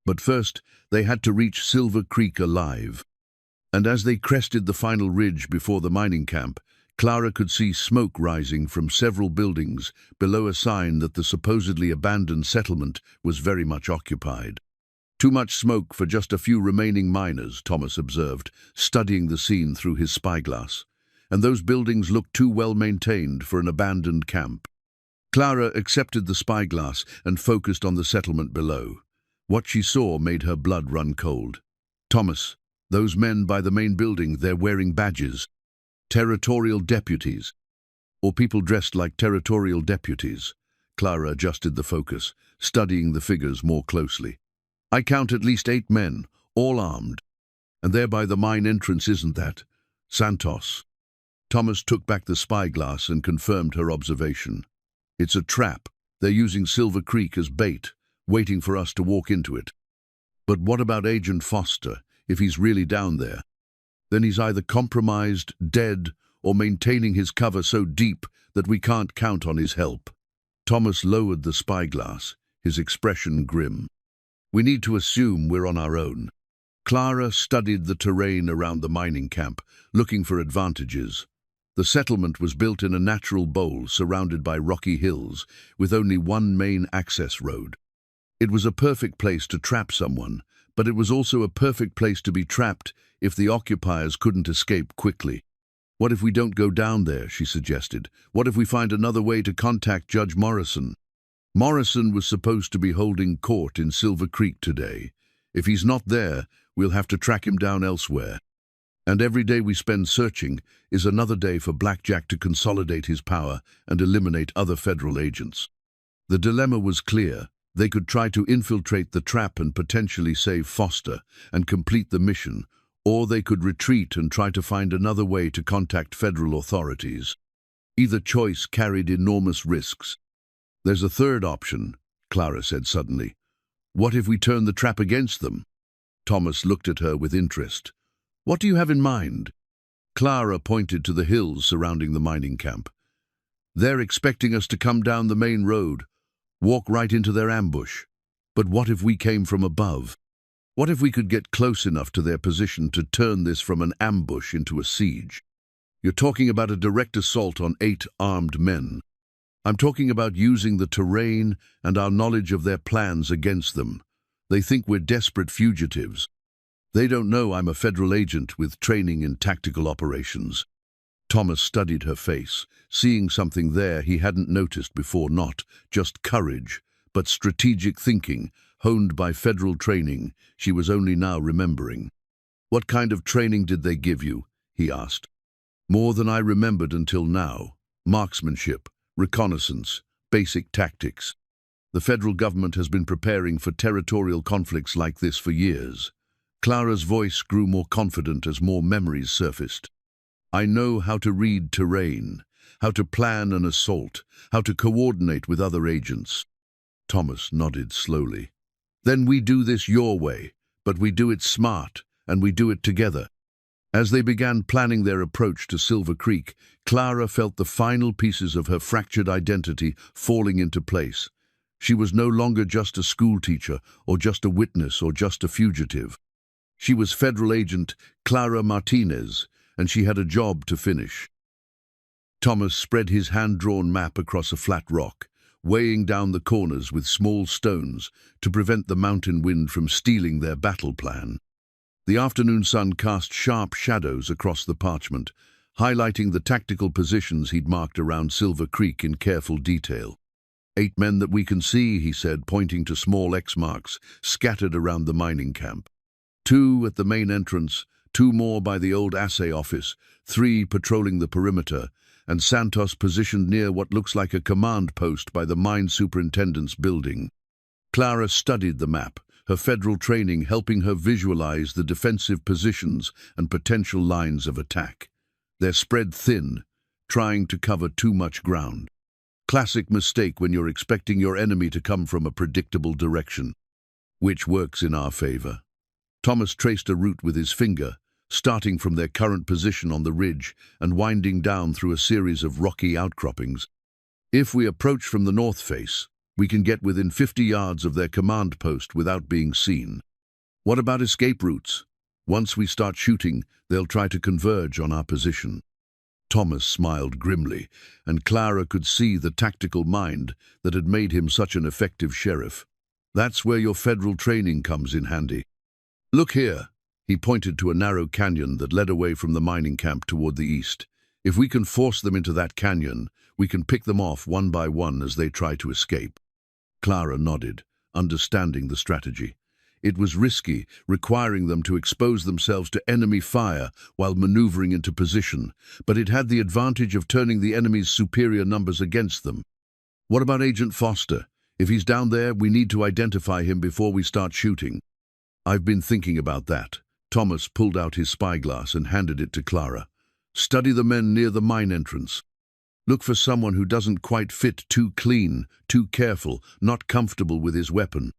But first, they had to reach Silver Creek alive. And as they crested the final ridge before the mining camp, Clara could see smoke rising from several buildings below a sign that the supposedly abandoned settlement was very much occupied. "Too much smoke for just a few remaining miners," Thomas observed, studying the scene through his spyglass. "And those buildings look too well maintained for an abandoned camp." Clara accepted the spyglass and focused on the settlement below. What she saw made her blood run cold. "Thomas, those men by the main building, they're wearing badges. Territorial deputies. Or people dressed like territorial deputies." Clara adjusted the focus, studying the figures more closely. "I count at least 8 men, all armed. And there by the mine entrance, isn't that Santos?" Thomas took back the spyglass and confirmed her observation. "It's a trap. They're using Silver Creek as bait, waiting for us to walk into it. But what about Agent Foster, if he's really down there? Then he's either compromised, dead, or maintaining his cover so deep that we can't count on his help." Thomas lowered the spyglass, his expression grim. "We need to assume we're on our own." Clara studied the terrain around the mining camp, looking for advantages. The settlement was built in a natural bowl surrounded by rocky hills, with only one main access road. It was a perfect place to trap someone, but it was also a perfect place to be trapped if the occupiers couldn't escape quickly. "What if we don't go down there?" she suggested. "What if we find another way to contact Judge Morrison? Morrison was supposed to be holding court in Silver Creek today. If he's not there, we'll have to track him down elsewhere. And every day we spend searching is another day for Blackjack to consolidate his power and eliminate other federal agents." The dilemma was clear. They could try to infiltrate the trap and potentially save Foster and complete the mission, or they could retreat and try to find another way to contact federal authorities. Either choice carried enormous risks. "There's a third option," Clara said suddenly. "What if we turn the trap against them?" Thomas looked at her with interest. "What do you have in mind?" Clara pointed to the hills surrounding the mining camp. "They're expecting us to come down the main road, walk right into their ambush. But what if we came from above? What if we could get close enough to their position to turn this from an ambush into a siege? You're talking about a direct assault on 8 armed men. I'm talking about using the terrain and our knowledge of their plans against them. They think we're desperate fugitives. They don't know I'm a federal agent with training in tactical operations." Thomas studied her face, seeing something there he hadn't noticed before, not just courage, but strategic thinking, honed by federal training she was only now remembering. "What kind of training did they give you?" he asked. "More than I remembered until now. Marksmanship, reconnaissance, basic tactics. The federal government has been preparing for territorial conflicts like this for years." Clara's voice grew more confident as more memories surfaced. I know how to read terrain, how to plan an assault, how to coordinate with other agents. Thomas nodded slowly. Then we do this your way, but we do it smart, and we do it together. As they began planning their approach to Silver Creek, Clara felt the final pieces of her fractured identity falling into place. She was no longer just a schoolteacher, or just a witness, or just a fugitive. She was Federal Agent Clara Martinez, and she had a job to finish. Thomas spread his hand-drawn map across a flat rock, weighing down the corners with small stones to prevent the mountain wind from stealing their battle plan. The afternoon sun cast sharp shadows across the parchment, highlighting the tactical positions he'd marked around Silver Creek in careful detail. 8 men that we can see, he said, pointing to small X marks scattered around the mining camp. 2 at the main entrance, 2 more by the old assay office, 3 patrolling the perimeter, and Santos positioned near what looks like a command post by the mine superintendent's building. Clara studied the map, her federal training helping her visualize the defensive positions and potential lines of attack. They're spread thin, trying to cover too much ground. Classic mistake when you're expecting your enemy to come from a predictable direction, which works in our favor. Thomas traced a route with his finger, starting from their current position on the ridge and winding down through a series of rocky outcroppings. If we approach from the north face, we can get within 50 yards of their command post without being seen. What about escape routes? Once we start shooting, they'll try to converge on our position. Thomas smiled grimly, and Clara could see the tactical mind that had made him such an effective sheriff. That's where your federal training comes in handy. Look here. He pointed to a narrow canyon that led away from the mining camp toward the east. If we can force them into that canyon, we can pick them off one by one as they try to escape. Clara nodded, understanding the strategy. It was risky, requiring them to expose themselves to enemy fire while maneuvering into position, but it had the advantage of turning the enemy's superior numbers against them. What about Agent Foster? If he's down there, we need to identify him before we start shooting. I've been thinking about that. Thomas pulled out his spyglass and handed it to Clara. Study the men near the mine entrance. Look for someone who doesn't quite fit, too clean, too careful, not comfortable with his weapon.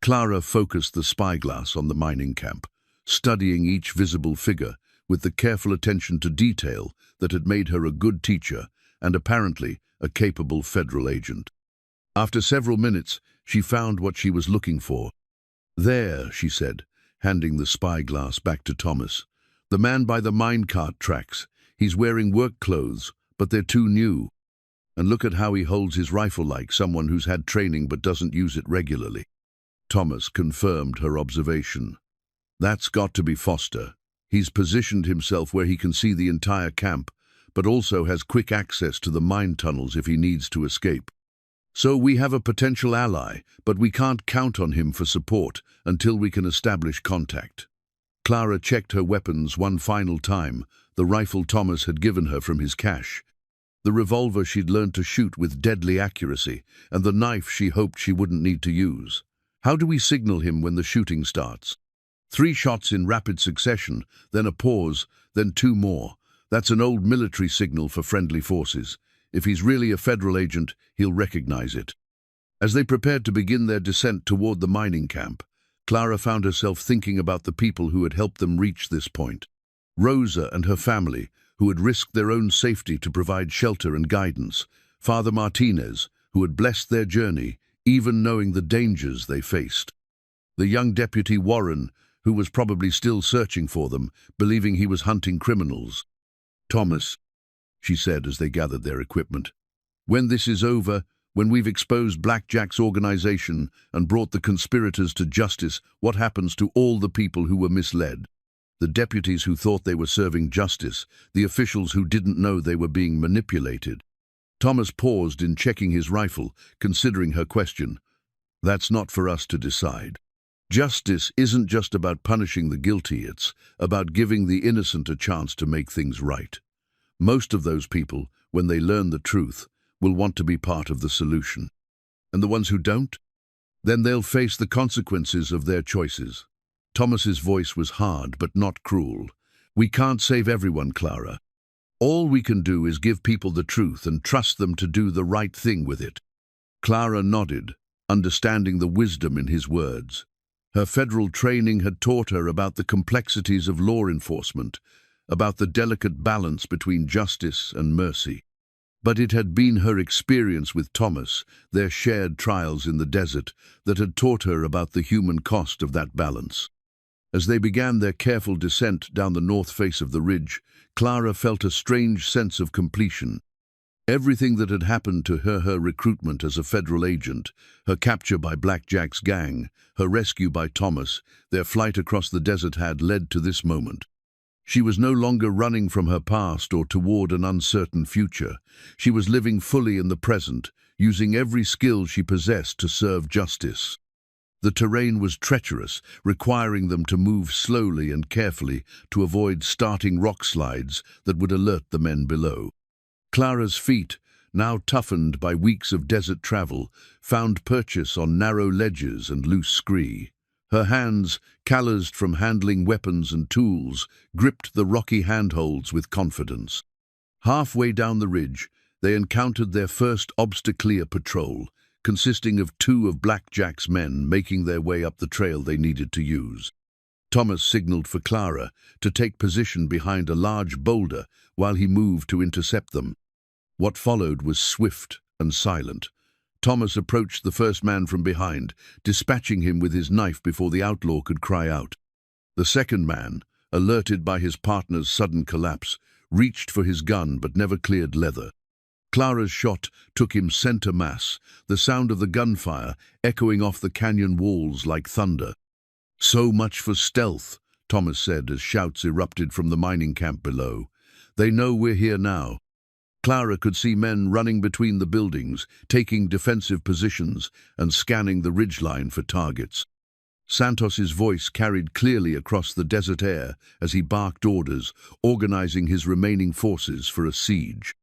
Clara focused the spyglass on the mining camp, studying each visible figure with the careful attention to detail that had made her a good teacher and apparently a capable federal agent. After several minutes, she found what she was looking for. There, she said, handing the spyglass back to Thomas. The man by the minecart tracks. He's wearing work clothes, but they're too new. And look at how he holds his rifle like someone who's had training but doesn't use it regularly. Thomas confirmed her observation. That's got to be Foster. He's positioned himself where he can see the entire camp, but also has quick access to the mine tunnels if he needs to escape. So we have a potential ally, but we can't count on him for support until we can establish contact. Clara checked her weapons one final time, the rifle Thomas had given her from his cache, the revolver she'd learned to shoot with deadly accuracy, and the knife she hoped she wouldn't need to use. How do we signal him when the shooting starts? 3 shots in rapid succession, then a pause, then 2 more. That's an old military signal for friendly forces. If he's really a federal agent, he'll recognize it. As they prepared to begin their descent toward the mining camp, Clara found herself thinking about the people who had helped them reach this point. Rosa and her family, who had risked their own safety to provide shelter and guidance. Father Martinez, who had blessed their journey, even knowing the dangers they faced. The young Deputy Warren, who was probably still searching for them, believing he was hunting criminals. Thomas, she said as they gathered their equipment, when this is over, when we've exposed Blackjack's organization and brought the conspirators to justice, what happens to all the people who were misled? The deputies who thought they were serving justice, the officials who didn't know they were being manipulated. Thomas paused in checking his rifle, considering her question. That's not for us to decide. Justice isn't just about punishing the guilty, it's about giving the innocent a chance to make things right. Most of those people, when they learn the truth, will want to be part of the solution. And the ones who don't? Then they'll face the consequences of their choices. Thomas's voice was hard but not cruel. "We can't save everyone, Clara. All we can do is give people the truth and trust them to do the right thing with it." Clara nodded, understanding the wisdom in his words. Her federal training had taught her about the complexities of law enforcement, about the delicate balance between justice and mercy. But it had been her experience with Thomas, their shared trials in the desert, that had taught her about the human cost of that balance. As they began their careful descent down the north face of the ridge, Clara felt a strange sense of completion. Everything that had happened to her recruitment as a federal agent, her capture by Black Jack's gang, her rescue by Thomas, their flight across the desert had led to this moment. She was no longer running from her past or toward an uncertain future. She was living fully in the present, using every skill she possessed to serve justice. The terrain was treacherous, requiring them to move slowly and carefully to avoid starting rock slides that would alert the men below. Clara's feet, now toughened by weeks of desert travel, found purchase on narrow ledges and loose scree. Her hands, calloused from handling weapons and tools, gripped the rocky handholds with confidence. Halfway down the ridge, they encountered their first obstacle patrol, consisting of 2 of Black Jack's men making their way up the trail they needed to use. Thomas signaled for Clara to take position behind a large boulder while he moved to intercept them. What followed was swift and silent. Thomas approached the first man from behind, dispatching him with his knife before the outlaw could cry out. The second man, alerted by his partner's sudden collapse, reached for his gun but never cleared leather. Clara's shot took him center mass, the sound of the gunfire echoing off the canyon walls like thunder. "So much for stealth," Thomas said as shouts erupted from the mining camp below. "They know we're here now." Clara could see men running between the buildings, taking defensive positions and scanning the ridgeline for targets. Santos's voice carried clearly across the desert air as he barked orders, organizing his remaining forces for a siege.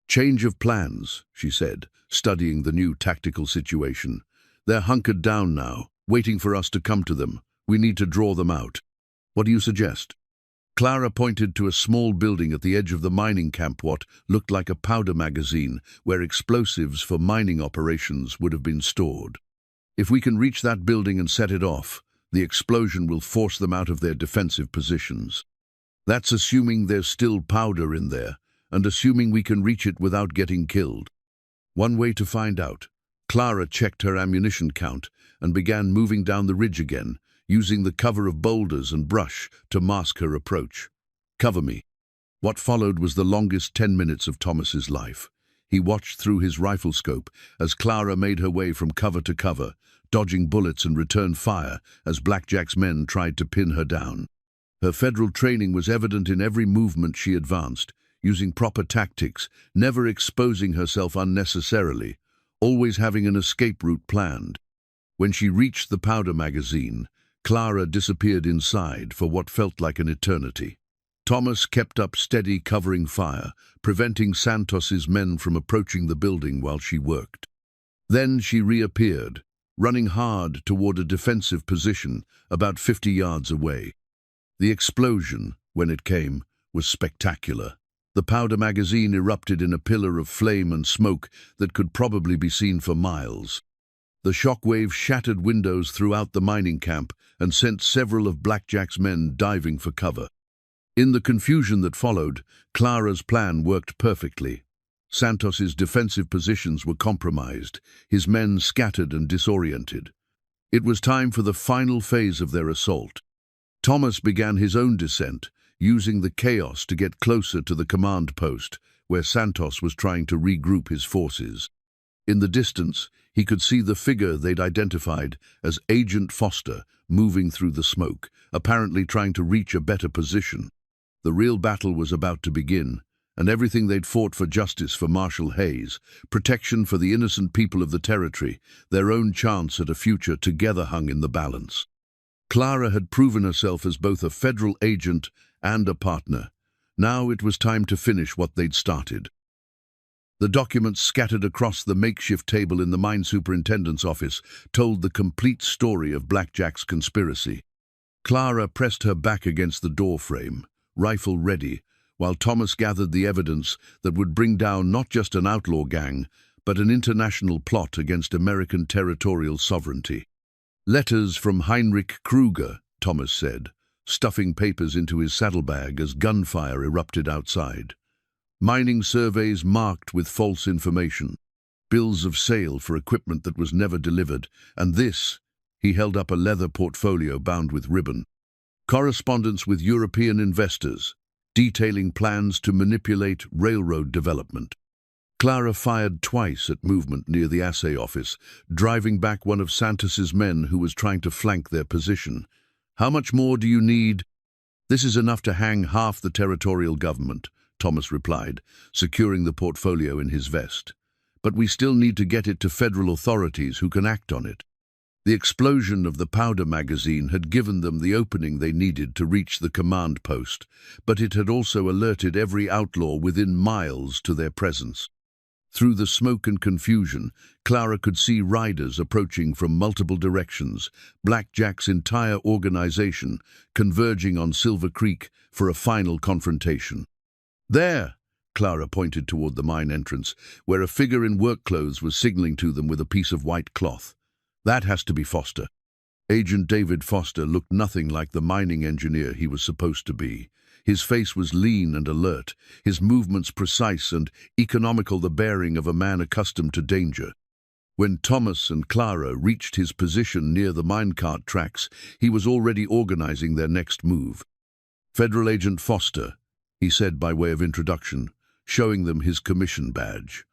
"Change of plans," she said, studying the new tactical situation. "They're hunkered down now, waiting for us to come to them. We need to draw them out. What do you suggest?" Clara pointed to a small building at the edge of the mining camp, what looked like a powder magazine, where explosives for mining operations would have been stored. "If we can reach that building and set it off, the explosion will force them out of their defensive positions. That's assuming there's still powder in there, and assuming we can reach it without getting killed." One way to find out. Clara checked her ammunition count and began moving down the ridge again, using the cover of boulders and brush to mask her approach. "Cover me." What followed was the longest 10 minutes of Thomas's life. He watched through his rifle scope as Clara made her way from cover to cover, dodging bullets and returned fire as Black Jack's men tried to pin her down. Her federal training was evident in every movement she advanced, using proper tactics, never exposing herself unnecessarily, always having an escape route planned. When she reached the powder magazine, Clara disappeared inside for what felt like an eternity. Thomas kept up steady covering fire, preventing Santos's men from approaching the building while she worked. Then she reappeared, running hard toward a defensive position about 50 yards away. The explosion, when it came, was spectacular. The powder magazine erupted in a pillar of flame and smoke that could probably be seen for miles. The shockwave shattered windows throughout the mining camp and sent several of Black Jack's men diving for cover. In the confusion that followed, Clara's plan worked perfectly. Santos's defensive positions were compromised, his men scattered and disoriented. It was time for the final phase of their assault. Thomas began his own descent, using the chaos to get closer to the command post, where Santos was trying to regroup his forces. In the distance, he could see the figure they'd identified as Agent Foster moving through the smoke, apparently trying to reach a better position. The real battle was about to begin, and everything they'd fought for, justice for Marshal Hayes, protection for the innocent people of the territory, their own chance at a future together, hung in the balance. Clara had proven herself as both a federal agent and a partner. Now it was time to finish what they'd started. The documents scattered across the makeshift table in the mine superintendent's office told the complete story of Black Jack's conspiracy. Clara pressed her back against the door frame, rifle ready, while Thomas gathered the evidence that would bring down not just an outlaw gang, but an international plot against American territorial sovereignty. "Letters from Heinrich Kruger," Thomas said, stuffing papers into his saddlebag as gunfire erupted outside. "Mining surveys marked with false information. Bills of sale for equipment that was never delivered. And this," he held up a leather portfolio bound with ribbon. "Correspondence with European investors, detailing plans to manipulate railroad development." Clara fired twice at movement near the assay office, driving back one of Santos's men who was trying to flank their position. "How much more do you need?" "This is enough to hang half the territorial government," Thomas replied, securing the portfolio in his vest. "But we still need to get it to federal authorities who can act on it." The explosion of the powder magazine had given them the opening they needed to reach the command post, but it had also alerted every outlaw within miles to their presence. Through the smoke and confusion, Clara could see riders approaching from multiple directions, Blackjack's entire organization converging on Silver Creek for a final confrontation. "There!" Clara pointed toward the mine entrance, where a figure in work clothes was signaling to them with a piece of white cloth. "That has to be Foster." Agent David Foster looked nothing like the mining engineer he was supposed to be. His face was lean and alert, his movements precise and economical, the bearing of a man accustomed to danger. When Thomas and Clara reached his position near the minecart tracks, he was already organizing their next move. "Federal Agent Foster," he said by way of introduction, showing them his commission badge.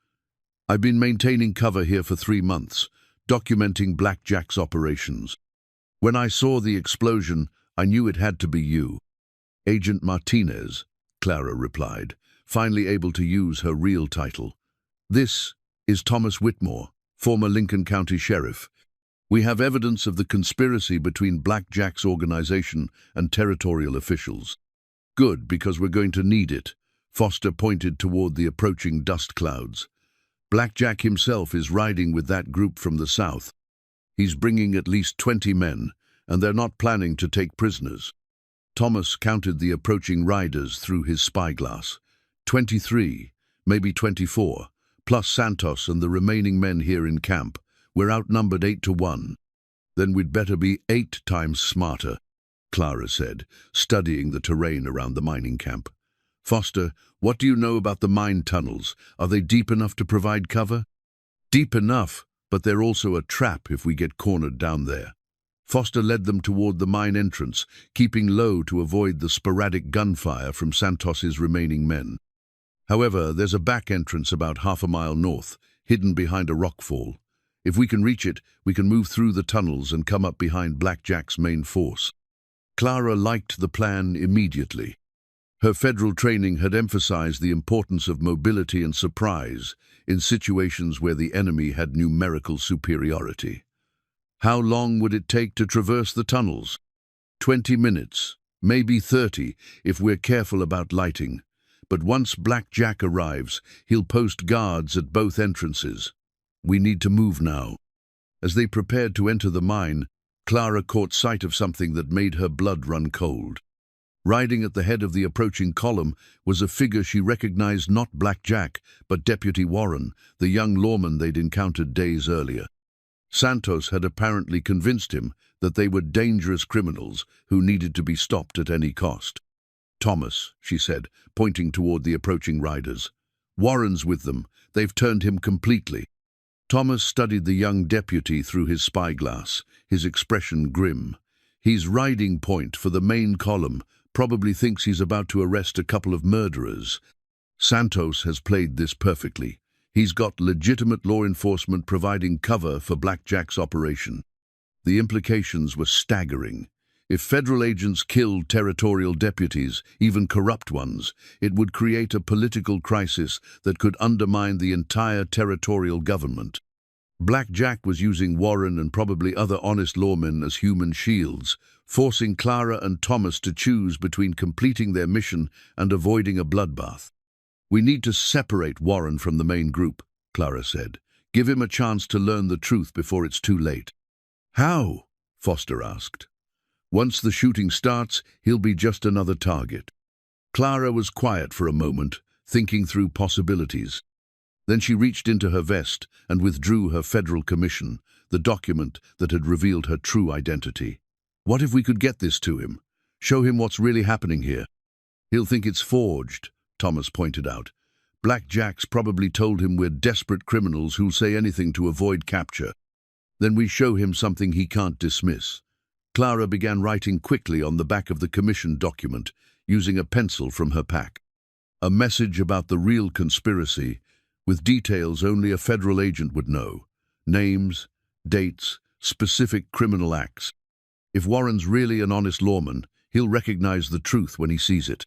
"I've been maintaining cover here for 3 months, documenting Blackjack's operations. When I saw the explosion, I knew it had to be you." "Agent Martinez," Clara replied, finally able to use her real title. "This is Thomas Whitmore, former Lincoln County Sheriff. We have evidence of the conspiracy between Blackjack's organization and territorial officials." "Good, because we're going to need it." Foster pointed toward the approaching dust clouds. "Blackjack himself is riding with that group from the south. He's bringing at least 20 men, and they're not planning to take prisoners." Thomas counted the approaching riders through his spyglass. 23, maybe 24, plus Santos and the remaining men here in camp. We're outnumbered 8-1. "Then we'd better be 8 times smarter," Clara said, studying the terrain around the mining camp. "Foster, what do you know about the mine tunnels? Are they deep enough to provide cover?" "Deep enough, but they're also a trap if we get cornered down there." Foster led them toward the mine entrance, keeping low to avoid the sporadic gunfire from Santos's remaining men. "However, there's a back entrance about half a mile north, hidden behind a rockfall. If we can reach it, we can move through the tunnels and come up behind Blackjack's main force." Clara liked the plan immediately. Her federal training had emphasized the importance of mobility and surprise in situations where the enemy had numerical superiority. How long would it take to traverse the tunnels? 20 minutes, maybe 30 if we're careful about lighting. But once Blackjack arrives, he'll post guards at both entrances. We need to move now. As they prepared to enter the mine, Clara caught sight of something that made her blood run cold. Riding at the head of the approaching column was a figure she recognized, not Blackjack, but Deputy Warren, the young lawman they'd encountered days earlier. Santos had apparently convinced him that they were dangerous criminals who needed to be stopped at any cost. "Thomas," she said, pointing toward the approaching riders. "Warren's with them. They've turned him completely." Thomas studied the young deputy through his spyglass, his expression grim. "He's riding point for the main column, probably thinks he's about to arrest a couple of murderers. Santos has played this perfectly. He's got legitimate law enforcement providing cover for Blackjack's operation." The implications were staggering. If federal agents killed territorial deputies, even corrupt ones, it would create a political crisis that could undermine the entire territorial government. Blackjack was using Warren and probably other honest lawmen as human shields, forcing Clara and Thomas to choose between completing their mission and avoiding a bloodbath. "We need to separate Warren from the main group," Clara said. "Give him a chance to learn the truth before it's too late." "How?" Foster asked. Once the shooting starts, he'll be just another target. Clara was quiet for a moment, thinking through possibilities. Then she reached into her vest and withdrew her federal commission, the document that had revealed her true identity. What if we could get this to him? Show him what's really happening here. He'll think it's forged, Thomas pointed out. Black Jack's probably told him we're desperate criminals who'll say anything to avoid capture. Then we show him something he can't dismiss. Clara began writing quickly on the back of the commission document, using a pencil from her pack. A message about the real conspiracy, with details only a federal agent would know. Names, dates, specific criminal acts. If Warren's really an honest lawman, he'll recognize the truth when he sees it.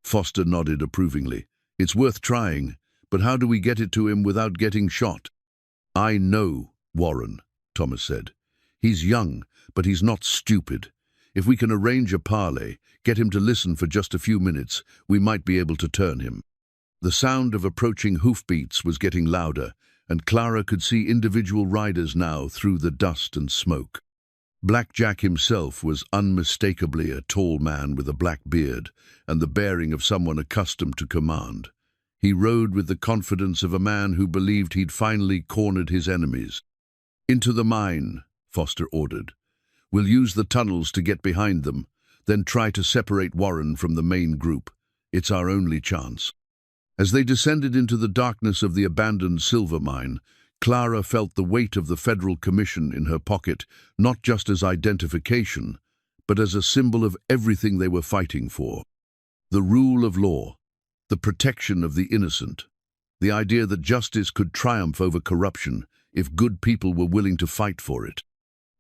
Foster nodded approvingly. It's worth trying, but how do we get it to him without getting shot? I know Warren, Thomas said. He's young, but he's not stupid. If we can arrange a parley, get him to listen for just a few minutes, we might be able to turn him. The sound of approaching hoofbeats was getting louder, and Clara could see individual riders now through the dust and smoke. Black Jack himself was unmistakably a tall man with a black beard and the bearing of someone accustomed to command. He rode with the confidence of a man who believed he'd finally cornered his enemies. Into the mine, Foster ordered. We'll use the tunnels to get behind them, then try to separate Warren from the main group. It's our only chance. As they descended into the darkness of the abandoned silver mine, Clara felt the weight of the federal commission in her pocket, not just as identification, but as a symbol of everything they were fighting for. The rule of law, the protection of the innocent, the idea that justice could triumph over corruption if good people were willing to fight for it.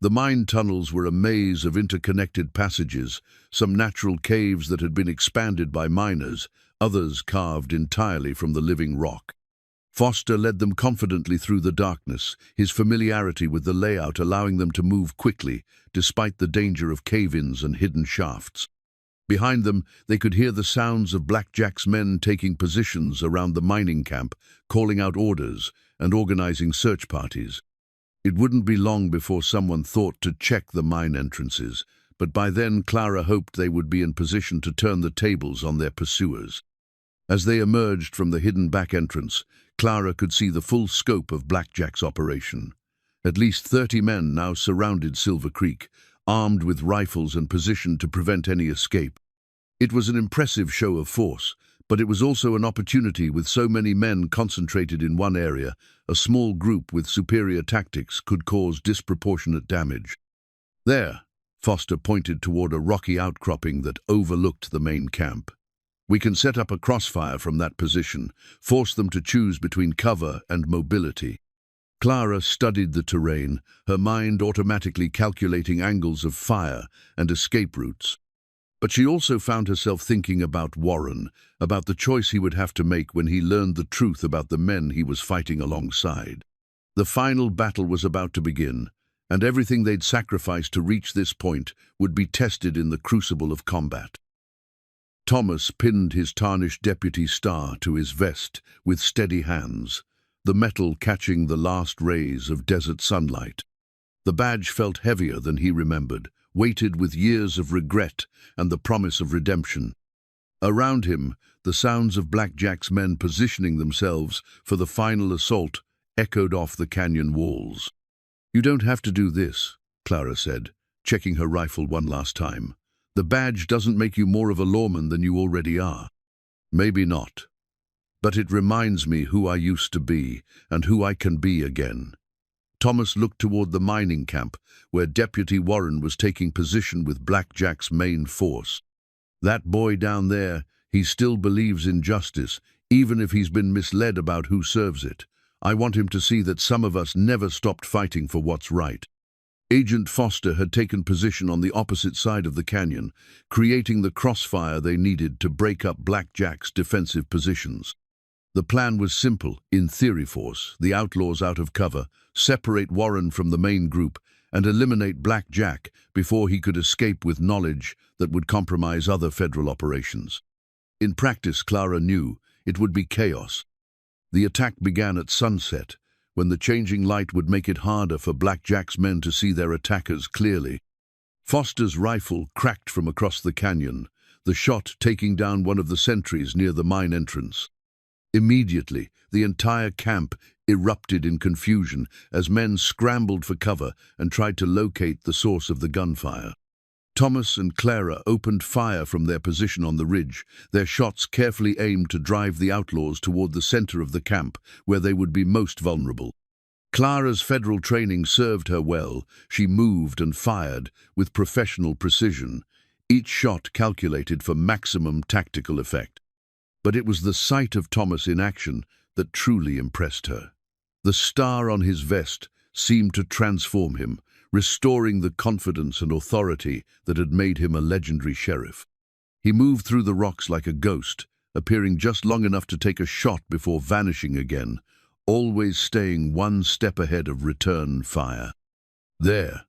The mine tunnels were a maze of interconnected passages, some natural caves that had been expanded by miners, others carved entirely from the living rock. Foster led them confidently through the darkness, his familiarity with the layout allowing them to move quickly, despite the danger of cave-ins and hidden shafts. Behind them, they could hear the sounds of Black Jack's men taking positions around the mining camp, calling out orders and organizing search parties. It wouldn't be long before someone thought to check the mine entrances, but by then Clara hoped they would be in position to turn the tables on their pursuers. As they emerged from the hidden back entrance, Clara could see the full scope of Black Jack's operation. At least 30 men now surrounded Silver Creek, armed with rifles and positioned to prevent any escape. It was an impressive show of force, but it was also an opportunity. With so many men concentrated in one area, a small group with superior tactics could cause disproportionate damage. There, Foster pointed toward a rocky outcropping that overlooked the main camp. We can set up a crossfire from that position, force them to choose between cover and mobility. Clara studied the terrain, her mind automatically calculating angles of fire and escape routes. But she also found herself thinking about Warren, about the choice he would have to make when he learned the truth about the men he was fighting alongside. The final battle was about to begin, and everything they'd sacrificed to reach this point would be tested in the crucible of combat. Thomas pinned his tarnished deputy star to his vest with steady hands, the metal catching the last rays of desert sunlight. The badge felt heavier than he remembered, weighted with years of regret and the promise of redemption. Around him, the sounds of Black Jack's men positioning themselves for the final assault echoed off the canyon walls. "You don't have to do this," Clara said, checking her rifle one last time. "The badge doesn't make you more of a lawman than you already are." "Maybe not. But it reminds me who I used to be and who I can be again." Thomas looked toward the mining camp, where Deputy Warren was taking position with Black Jack's main force. "That boy down there, he still believes in justice, even if he's been misled about who serves it. I want him to see that some of us never stopped fighting for what's right." Agent Foster had taken position on the opposite side of the canyon, creating the crossfire they needed to break up Black Jack's defensive positions. The plan was simple, in theory: force the outlaws out of cover, separate Warren from the main group, and eliminate Black Jack before he could escape with knowledge that would compromise other federal operations. In practice, Clara knew it would be chaos. The attack began at sunset, when the changing light would make it harder for Black Jack's men to see their attackers clearly. Foster's rifle cracked from across the canyon, the shot taking down one of the sentries near the mine entrance. Immediately, the entire camp erupted in confusion as men scrambled for cover and tried to locate the source of the gunfire. Thomas and Clara opened fire from their position on the ridge, their shots carefully aimed to drive the outlaws toward the center of the camp, where they would be most vulnerable. Clara's federal training served her well. She moved and fired with professional precision, each shot calculated for maximum tactical effect. But it was the sight of Thomas in action that truly impressed her. The star on his vest seemed to transform him, restoring the confidence and authority that had made him a legendary sheriff. He moved through the rocks like a ghost, appearing just long enough to take a shot before vanishing again, always staying one step ahead of return fire. There,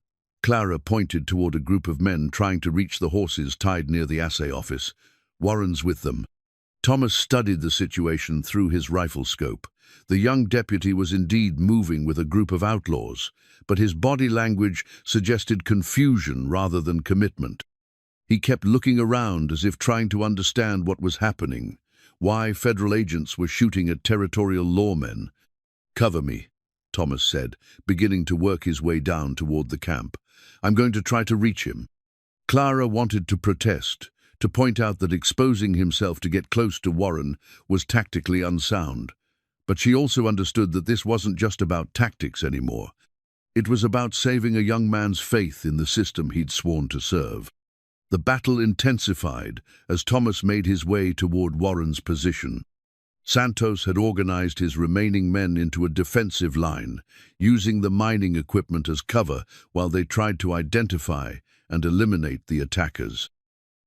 Clara pointed toward a group of men trying to reach the horses tied near the assay office. Warren's with them. Thomas studied the situation through his rifle scope. The young deputy was indeed moving with a group of outlaws, but his body language suggested confusion rather than commitment. He kept looking around as if trying to understand what was happening, why federal agents were shooting at territorial lawmen. "Cover me," Thomas said, beginning to work his way down toward the camp. "I'm going to try to reach him." Clara wanted to protest, to point out that exposing himself to get close to Warren was tactically unsound. But she also understood that this wasn't just about tactics anymore. It was about saving a young man's faith in the system he'd sworn to serve. The battle intensified as Thomas made his way toward Warren's position. Santos had organized his remaining men into a defensive line, using the mining equipment as cover while they tried to identify and eliminate the attackers.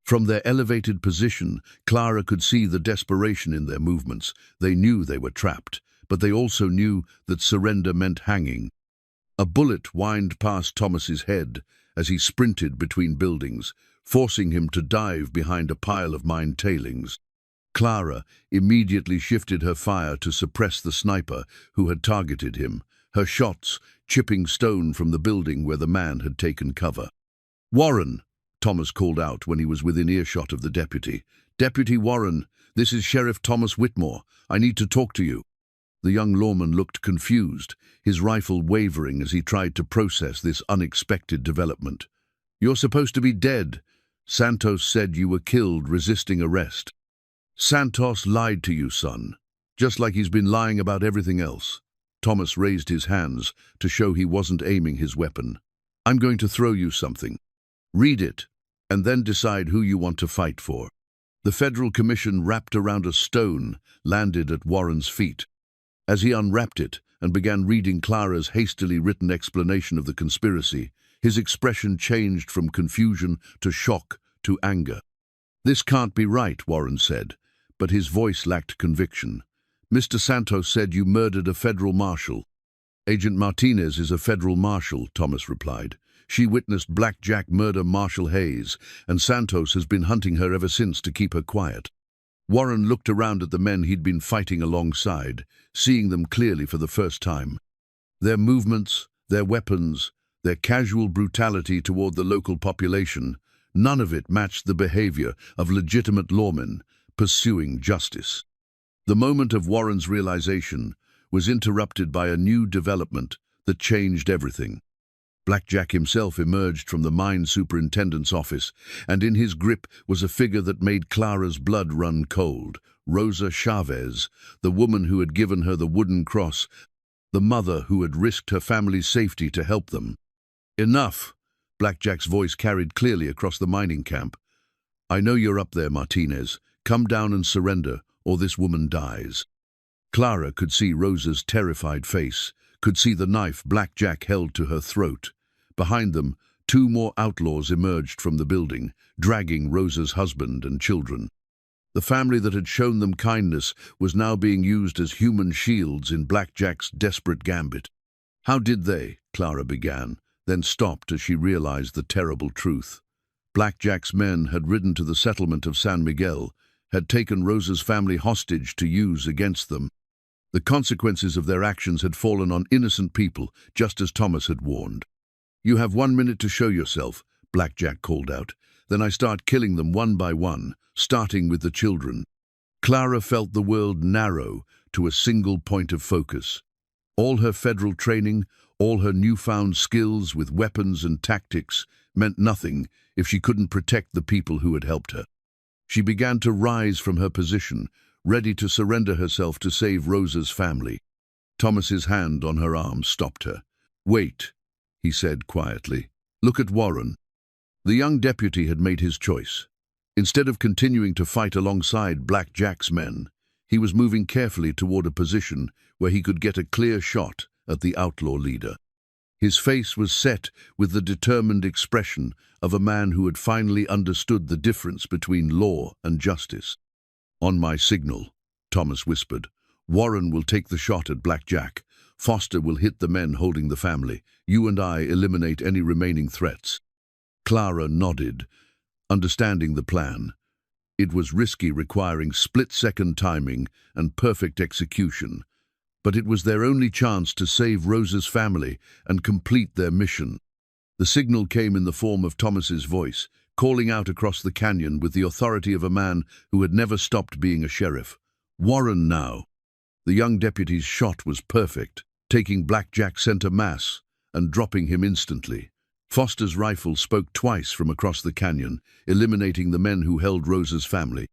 From their elevated position, Clara could see the desperation in their movements. They knew they were trapped, but they also knew that surrender meant hanging. A bullet whined past Thomas's head as he sprinted between buildings, forcing him to dive behind a pile of mine tailings. Clara immediately shifted her fire to suppress the sniper who had targeted him, her shots chipping stone from the building where the man had taken cover. "Warren!" Thomas called out when he was within earshot of the deputy. "Deputy Warren, this is Sheriff Thomas Whitmore. I need to talk to you." The young lawman looked confused, his rifle wavering as he tried to process this unexpected development. "You're supposed to be dead. Santos said you were killed resisting arrest." "Santos lied to you, son, just like he's been lying about everything else." Thomas raised his hands to show he wasn't aiming his weapon. "I'm going to throw you something. Read it, and then decide who you want to fight for." The federal commission wrapped around a stone landed at Warren's feet. As he unwrapped it and began reading Clara's hastily written explanation of the conspiracy, his expression changed from confusion to shock to anger. "This can't be right," Warren said, but his voice lacked conviction. "Mr. Santos said you murdered a federal marshal." "Agent Martinez is a federal marshal," Thomas replied. "She witnessed Black Jack murder Marshal Hayes, and Santos has been hunting her ever since to keep her quiet." Warren looked around at the men he'd been fighting alongside, seeing them clearly for the first time. Their movements, their weapons, their casual brutality toward the local population, none of it matched the behavior of legitimate lawmen pursuing justice. The moment of Warren's realization was interrupted by a new development that changed everything. Black Jack himself emerged from the mine superintendent's office, and in his grip was a figure that made Clara's blood run cold. Rosa Chavez, the woman who had given her the wooden cross, the mother who had risked her family's safety to help them. "Enough!" Black Jack's voice carried clearly across the mining camp. "I know you're up there, Martinez. Come down and surrender, or this woman dies." Clara could see Rosa's terrified face, could see the knife Black Jack held to her throat. Behind them, two more outlaws emerged from the building, dragging Rosa's husband and children. The family that had shown them kindness was now being used as human shields in Black Jack's desperate gambit. "How did they?" Clara began, then stopped as she realized the terrible truth. Black Jack's men had ridden to the settlement of San Miguel, had taken Rosa's family hostage to use against them. The consequences of their actions had fallen on innocent people, just as Thomas had warned. "You have 1 minute to show yourself," Blackjack called out. Then I start killing them one by one, starting with the children. Clara felt the world narrow to a single point of focus. All her federal training, all her newfound skills with weapons and tactics meant nothing if she couldn't protect the people who had helped her. She began to rise from her position, ready to surrender herself to save Rosa's family. Thomas's hand on her arm stopped her. "Wait," he said quietly. "Look at Warren." The young deputy had made his choice. Instead of continuing to fight alongside Blackjack's men, he was moving carefully toward a position where he could get a clear shot at the outlaw leader. His face was set with the determined expression of a man who had finally understood the difference between law and justice. "On my signal," Thomas whispered, "Warren will take the shot at Blackjack. Foster will hit the men holding the family. You and I eliminate any remaining threats." Clara nodded, understanding the plan. It was risky, requiring split-second timing and perfect execution, but it was their only chance to save Rosa's family and complete their mission. The signal came in the form of Thomas's voice, calling out across the canyon with the authority of a man who had never stopped being a sheriff. "Warren now." The young deputy's shot was perfect, taking Blackjack center mass and dropping him instantly. Foster's rifle spoke twice from across the canyon, eliminating the men who held Rosa's family.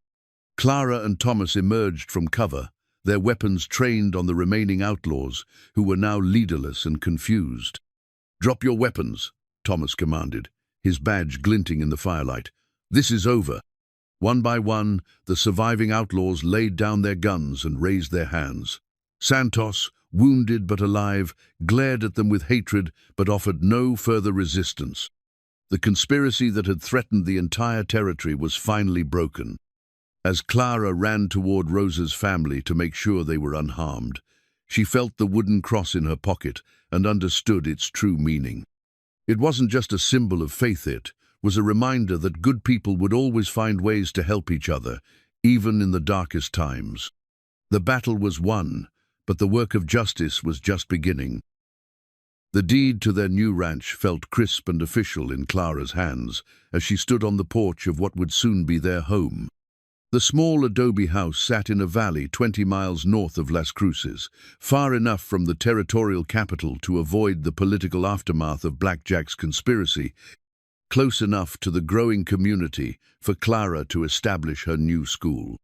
Clara and Thomas emerged from cover, their weapons trained on the remaining outlaws, who were now leaderless and confused. "Drop your weapons," Thomas commanded, his badge glinting in the firelight. "This is over." One by one, the surviving outlaws laid down their guns and raised their hands. Santos, wounded but alive, glared at them with hatred but offered no further resistance. The conspiracy that had threatened the entire territory was finally broken. As Clara ran toward Rosa's family to make sure they were unharmed, she felt the wooden cross in her pocket and understood its true meaning. It wasn't just a symbol of faith, it was a reminder that good people would always find ways to help each other, even in the darkest times. The battle was won, but the work of justice was just beginning. The deed to their new ranch felt crisp and official in Clara's hands as she stood on the porch of what would soon be their home. The small adobe house sat in a valley 20 miles north of Las Cruces, far enough from the territorial capital to avoid the political aftermath of Blackjack's conspiracy, close enough to the growing community for Clara to establish her new school.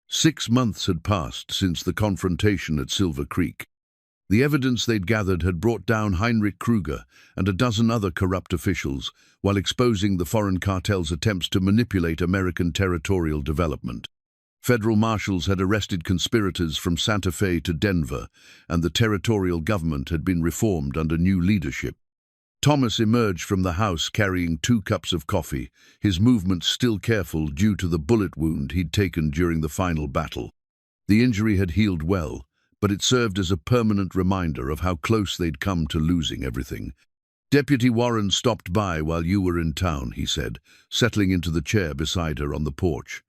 6 months had passed since the confrontation at Silver Creek. The evidence they'd gathered had brought down Heinrich Kruger and a dozen other corrupt officials, while exposing the foreign cartel's attempts to manipulate American territorial development. Federal marshals had arrested conspirators from Santa Fe to Denver, and the territorial government had been reformed under new leadership. Thomas emerged from the house carrying 2 cups of coffee, his movements still careful due to the bullet wound he'd taken during the final battle. The injury had healed well, but it served as a permanent reminder of how close they'd come to losing everything. "Deputy Warren stopped by while you were in town," he said, settling into the chair beside her on the porch.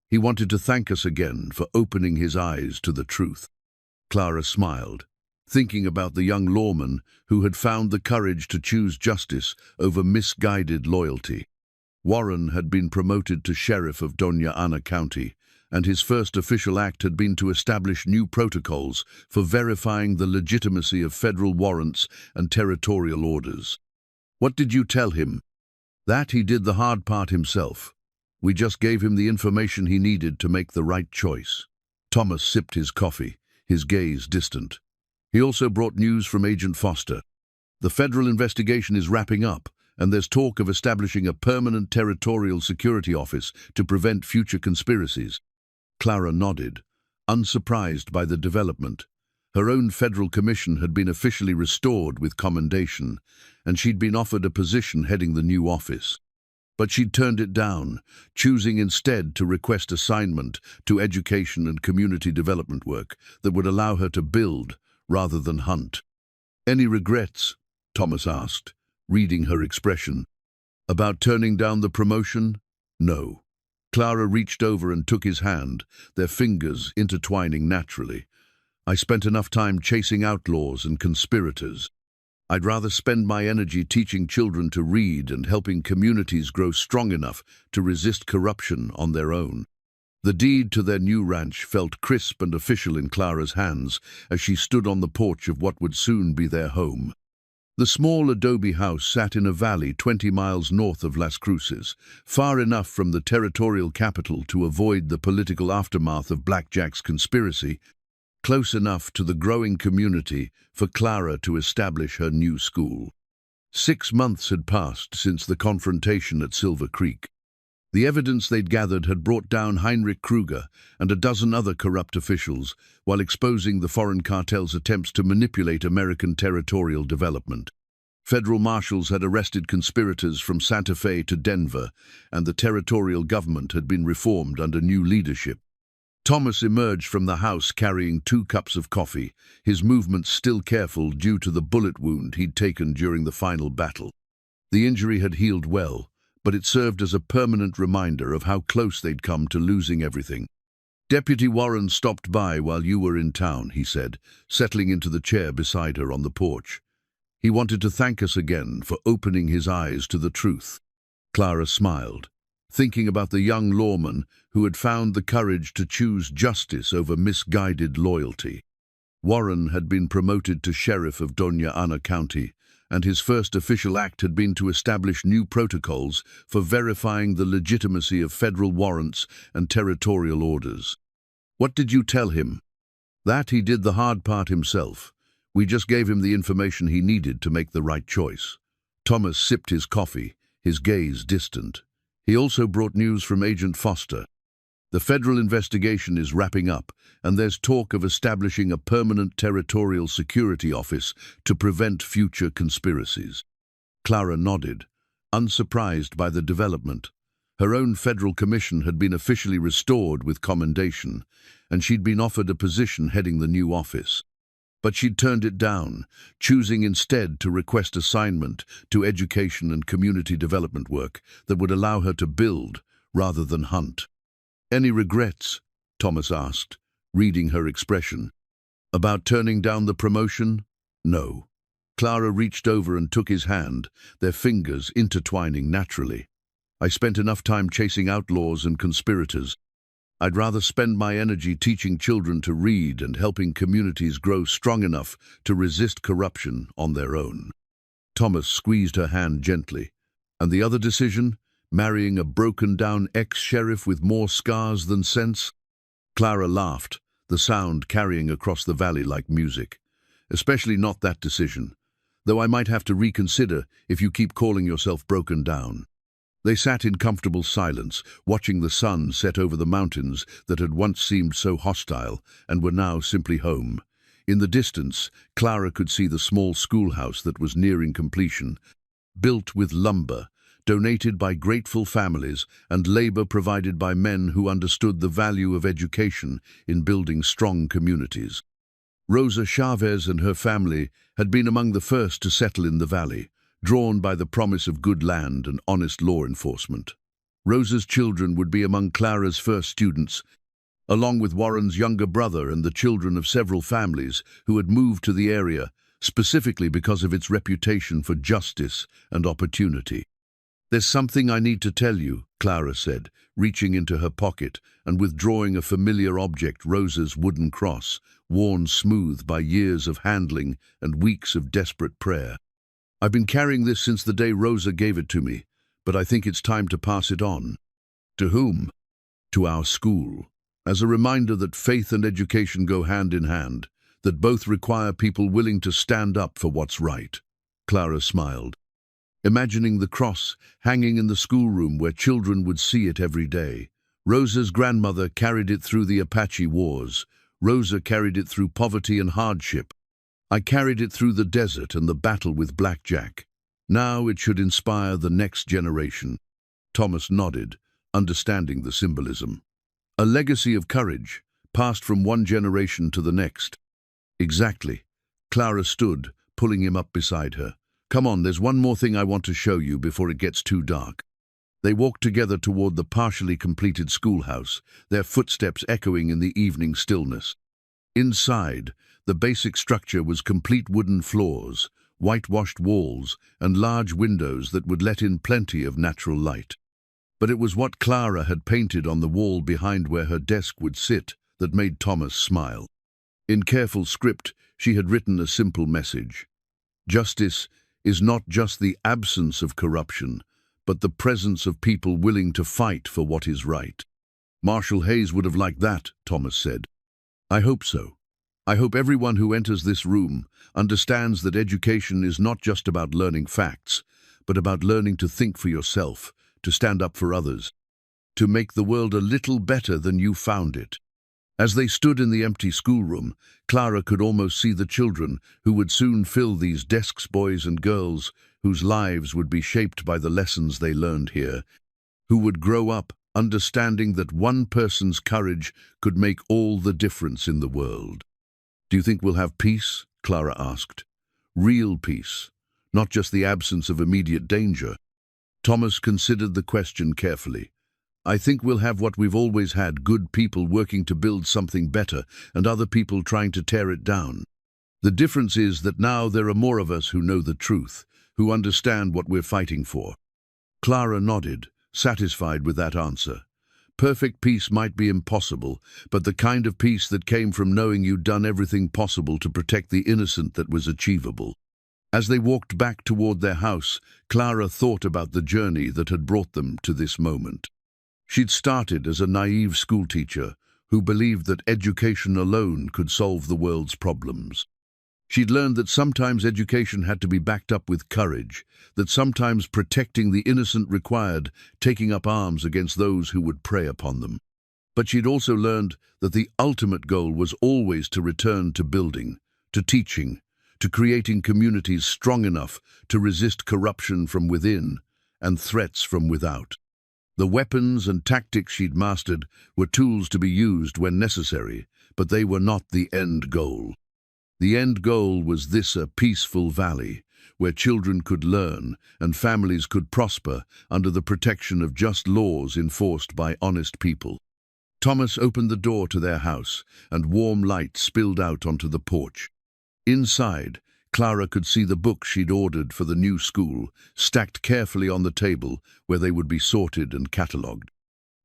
"He wanted to thank us again for opening his eyes to the truth." Clara smiled, thinking about the young lawman who had found the courage to choose justice over misguided loyalty. Warren had been promoted to sheriff of Doña Ana County, and his first official act had been to establish new protocols for verifying the legitimacy of federal warrants and territorial orders. "What did you tell him?" "That he did the hard part himself. We just gave him the information he needed to make the right choice." Thomas sipped his coffee, his gaze distant. He also brought news from Agent Foster. "The federal investigation is wrapping up, and there's talk of establishing a permanent territorial security office to prevent future conspiracies." Clara nodded, unsurprised by the development. Her own federal commission had been officially restored with commendation, and she'd been offered a position heading the new office. But she'd turned it down, choosing instead to request assignment to education and community development work that would allow her to build rather than hunt. "Any regrets?" Thomas asked, reading her expression. "About turning down the promotion?" "No." Clara reached over and took his hand, their fingers intertwining naturally. "I spent enough time chasing outlaws and conspirators. I'd rather spend my energy teaching children to read and helping communities grow strong enough to resist corruption on their own. The deed to their new ranch felt crisp and official in Clara's hands as she stood on the porch of what would soon be their home. The small adobe house sat in a valley 20 miles north of Las Cruces, far enough from the territorial capital to avoid the political aftermath of Blackjack's conspiracy, close enough to the growing community for Clara to establish her new school. 6 months had passed since the confrontation at Silver Creek. The evidence they'd gathered had brought down Heinrich Kruger and a dozen other corrupt officials, while exposing the foreign cartel's attempts to manipulate American territorial development. Federal marshals had arrested conspirators from Santa Fe to Denver, and the territorial government had been reformed under new leadership. Thomas emerged from the house carrying 2 cups of coffee, his movements still careful due to the bullet wound he'd taken during the final battle. The injury had healed well, but it served as a permanent reminder of how close they'd come to losing everything. "Deputy Warren stopped by while you were in town," he said, settling into the chair beside her on the porch. "He wanted to thank us again for opening his eyes to the truth." Clara smiled, thinking about the young lawman who had found the courage to choose justice over misguided loyalty. Warren had been promoted to sheriff of Doña Ana County, and his first official act had been to establish new protocols for verifying the legitimacy of federal warrants and territorial orders. "What did you tell him?" "That he did the hard part himself. We just gave him the information he needed to make the right choice." Thomas sipped his coffee, his gaze distant. He also brought news from Agent Foster. "The federal investigation is wrapping up, and there's talk of establishing a permanent territorial security office to prevent future conspiracies." Clara nodded, unsurprised by the development. Her own federal commission had been officially restored with commendation, and she'd been offered a position heading the new office. But she'd turned it down, choosing instead to request assignment to education and community development work that would allow her to build rather than hunt. "Any regrets?" Thomas asked, reading her expression. "About turning down the promotion?" "No." Clara reached over and took his hand, their fingers intertwining naturally. "I spent enough time chasing outlaws and conspirators. I'd rather spend my energy teaching children to read and helping communities grow strong enough to resist corruption on their own." Thomas squeezed her hand gently. "And the other decision? Marrying a broken-down ex-sheriff with more scars than sense?" Clara laughed, the sound carrying across the valley like music. "Especially not that decision, though I might have to reconsider if you keep calling yourself broken down." They sat in comfortable silence, watching the sun set over the mountains that had once seemed so hostile and were now simply home. In the distance, Clara could see the small schoolhouse that was nearing completion, built with lumber, donated by grateful families, and labor provided by men who understood the value of education in building strong communities. Rosa Chavez and her family had been among the first to settle in the valley, drawn by the promise of good land and honest law enforcement. Rosa's children would be among Clara's first students, along with Warren's younger brother and the children of several families who had moved to the area specifically because of its reputation for justice and opportunity. "There's something I need to tell you," Clara said, reaching into her pocket and withdrawing a familiar object, Rosa's wooden cross, worn smooth by years of handling and weeks of desperate prayer. "I've been carrying this since the day Rosa gave it to me, but I think it's time to pass it on." "To whom?" "To our school, as a reminder that faith and education go hand in hand, that both require people willing to stand up for what's right." Clara smiled, imagining the cross hanging in the schoolroom where children would see it every day. Rosa's grandmother carried it through the Apache Wars. Rosa carried it through poverty and hardship. I carried it through the desert and the battle with Blackjack. Now it should inspire the next generation. Thomas nodded, understanding the symbolism. A legacy of courage, passed from one generation to the next. Exactly. Clara stood, pulling him up beside her. "Come on, there's one more thing I want to show you before it gets too dark." They walked together toward the partially completed schoolhouse, their footsteps echoing in the evening stillness. Inside, the basic structure was complete wooden floors, whitewashed walls, and large windows that would let in plenty of natural light. But it was what Clara had painted on the wall behind where her desk would sit that made Thomas smile. In careful script, she had written a simple message. Justice is not just the absence of corruption, but the presence of people willing to fight for what is right. Marshall Hayes would have liked that, Thomas said. I hope so. I hope everyone who enters this room understands that education is not just about learning facts, but about learning to think for yourself, to stand up for others, to make the world a little better than you found it. As they stood in the empty schoolroom, Clara could almost see the children who would soon fill these desks, boys and girls whose lives would be shaped by the lessons they learned here, who would grow up understanding that one person's courage could make all the difference in the world. Do you think we'll have peace? Clara asked. Real peace, not just the absence of immediate danger. Thomas considered the question carefully. I think we'll have what we've always had, good people working to build something better and other people trying to tear it down. The difference is that now there are more of us who know the truth, who understand what we're fighting for. Clara nodded, satisfied with that answer. Perfect peace might be impossible, but the kind of peace that came from knowing you'd done everything possible to protect the innocent that was achievable. As they walked back toward their house, Clara thought about the journey that had brought them to this moment. She'd started as a naive schoolteacher who believed that education alone could solve the world's problems. She'd learned that sometimes education had to be backed up with courage, that sometimes protecting the innocent required taking up arms against those who would prey upon them. But she'd also learned that the ultimate goal was always to return to building, to teaching, to creating communities strong enough to resist corruption from within and threats from without. The weapons and tactics she'd mastered were tools to be used when necessary, but they were not the end goal. The end goal was a peaceful valley, where children could learn and families could prosper under the protection of just laws enforced by honest people. Thomas opened the door to their house, and warm light spilled out onto the porch. Inside, Clara could see the books she'd ordered for the new school, stacked carefully on the table where they would be sorted and catalogued.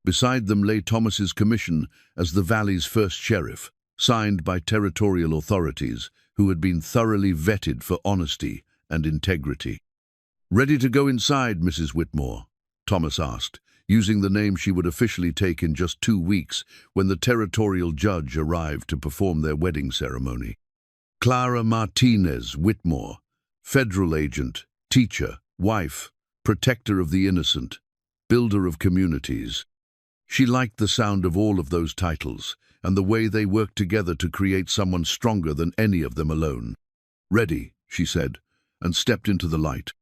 Beside them lay Thomas's commission as the valley's first sheriff, signed by territorial authorities who had been thoroughly vetted for honesty and integrity. "Ready to go inside, Mrs. Whitmore?" Thomas asked, using the name she would officially take in just 2 weeks when the territorial judge arrived to perform their wedding ceremony. Clara Martinez Whitmore, federal agent, teacher, wife, protector of the innocent, builder of communities. She liked the sound of all of those titles and the way they worked together to create someone stronger than any of them alone. "Ready," she said, and stepped into the light.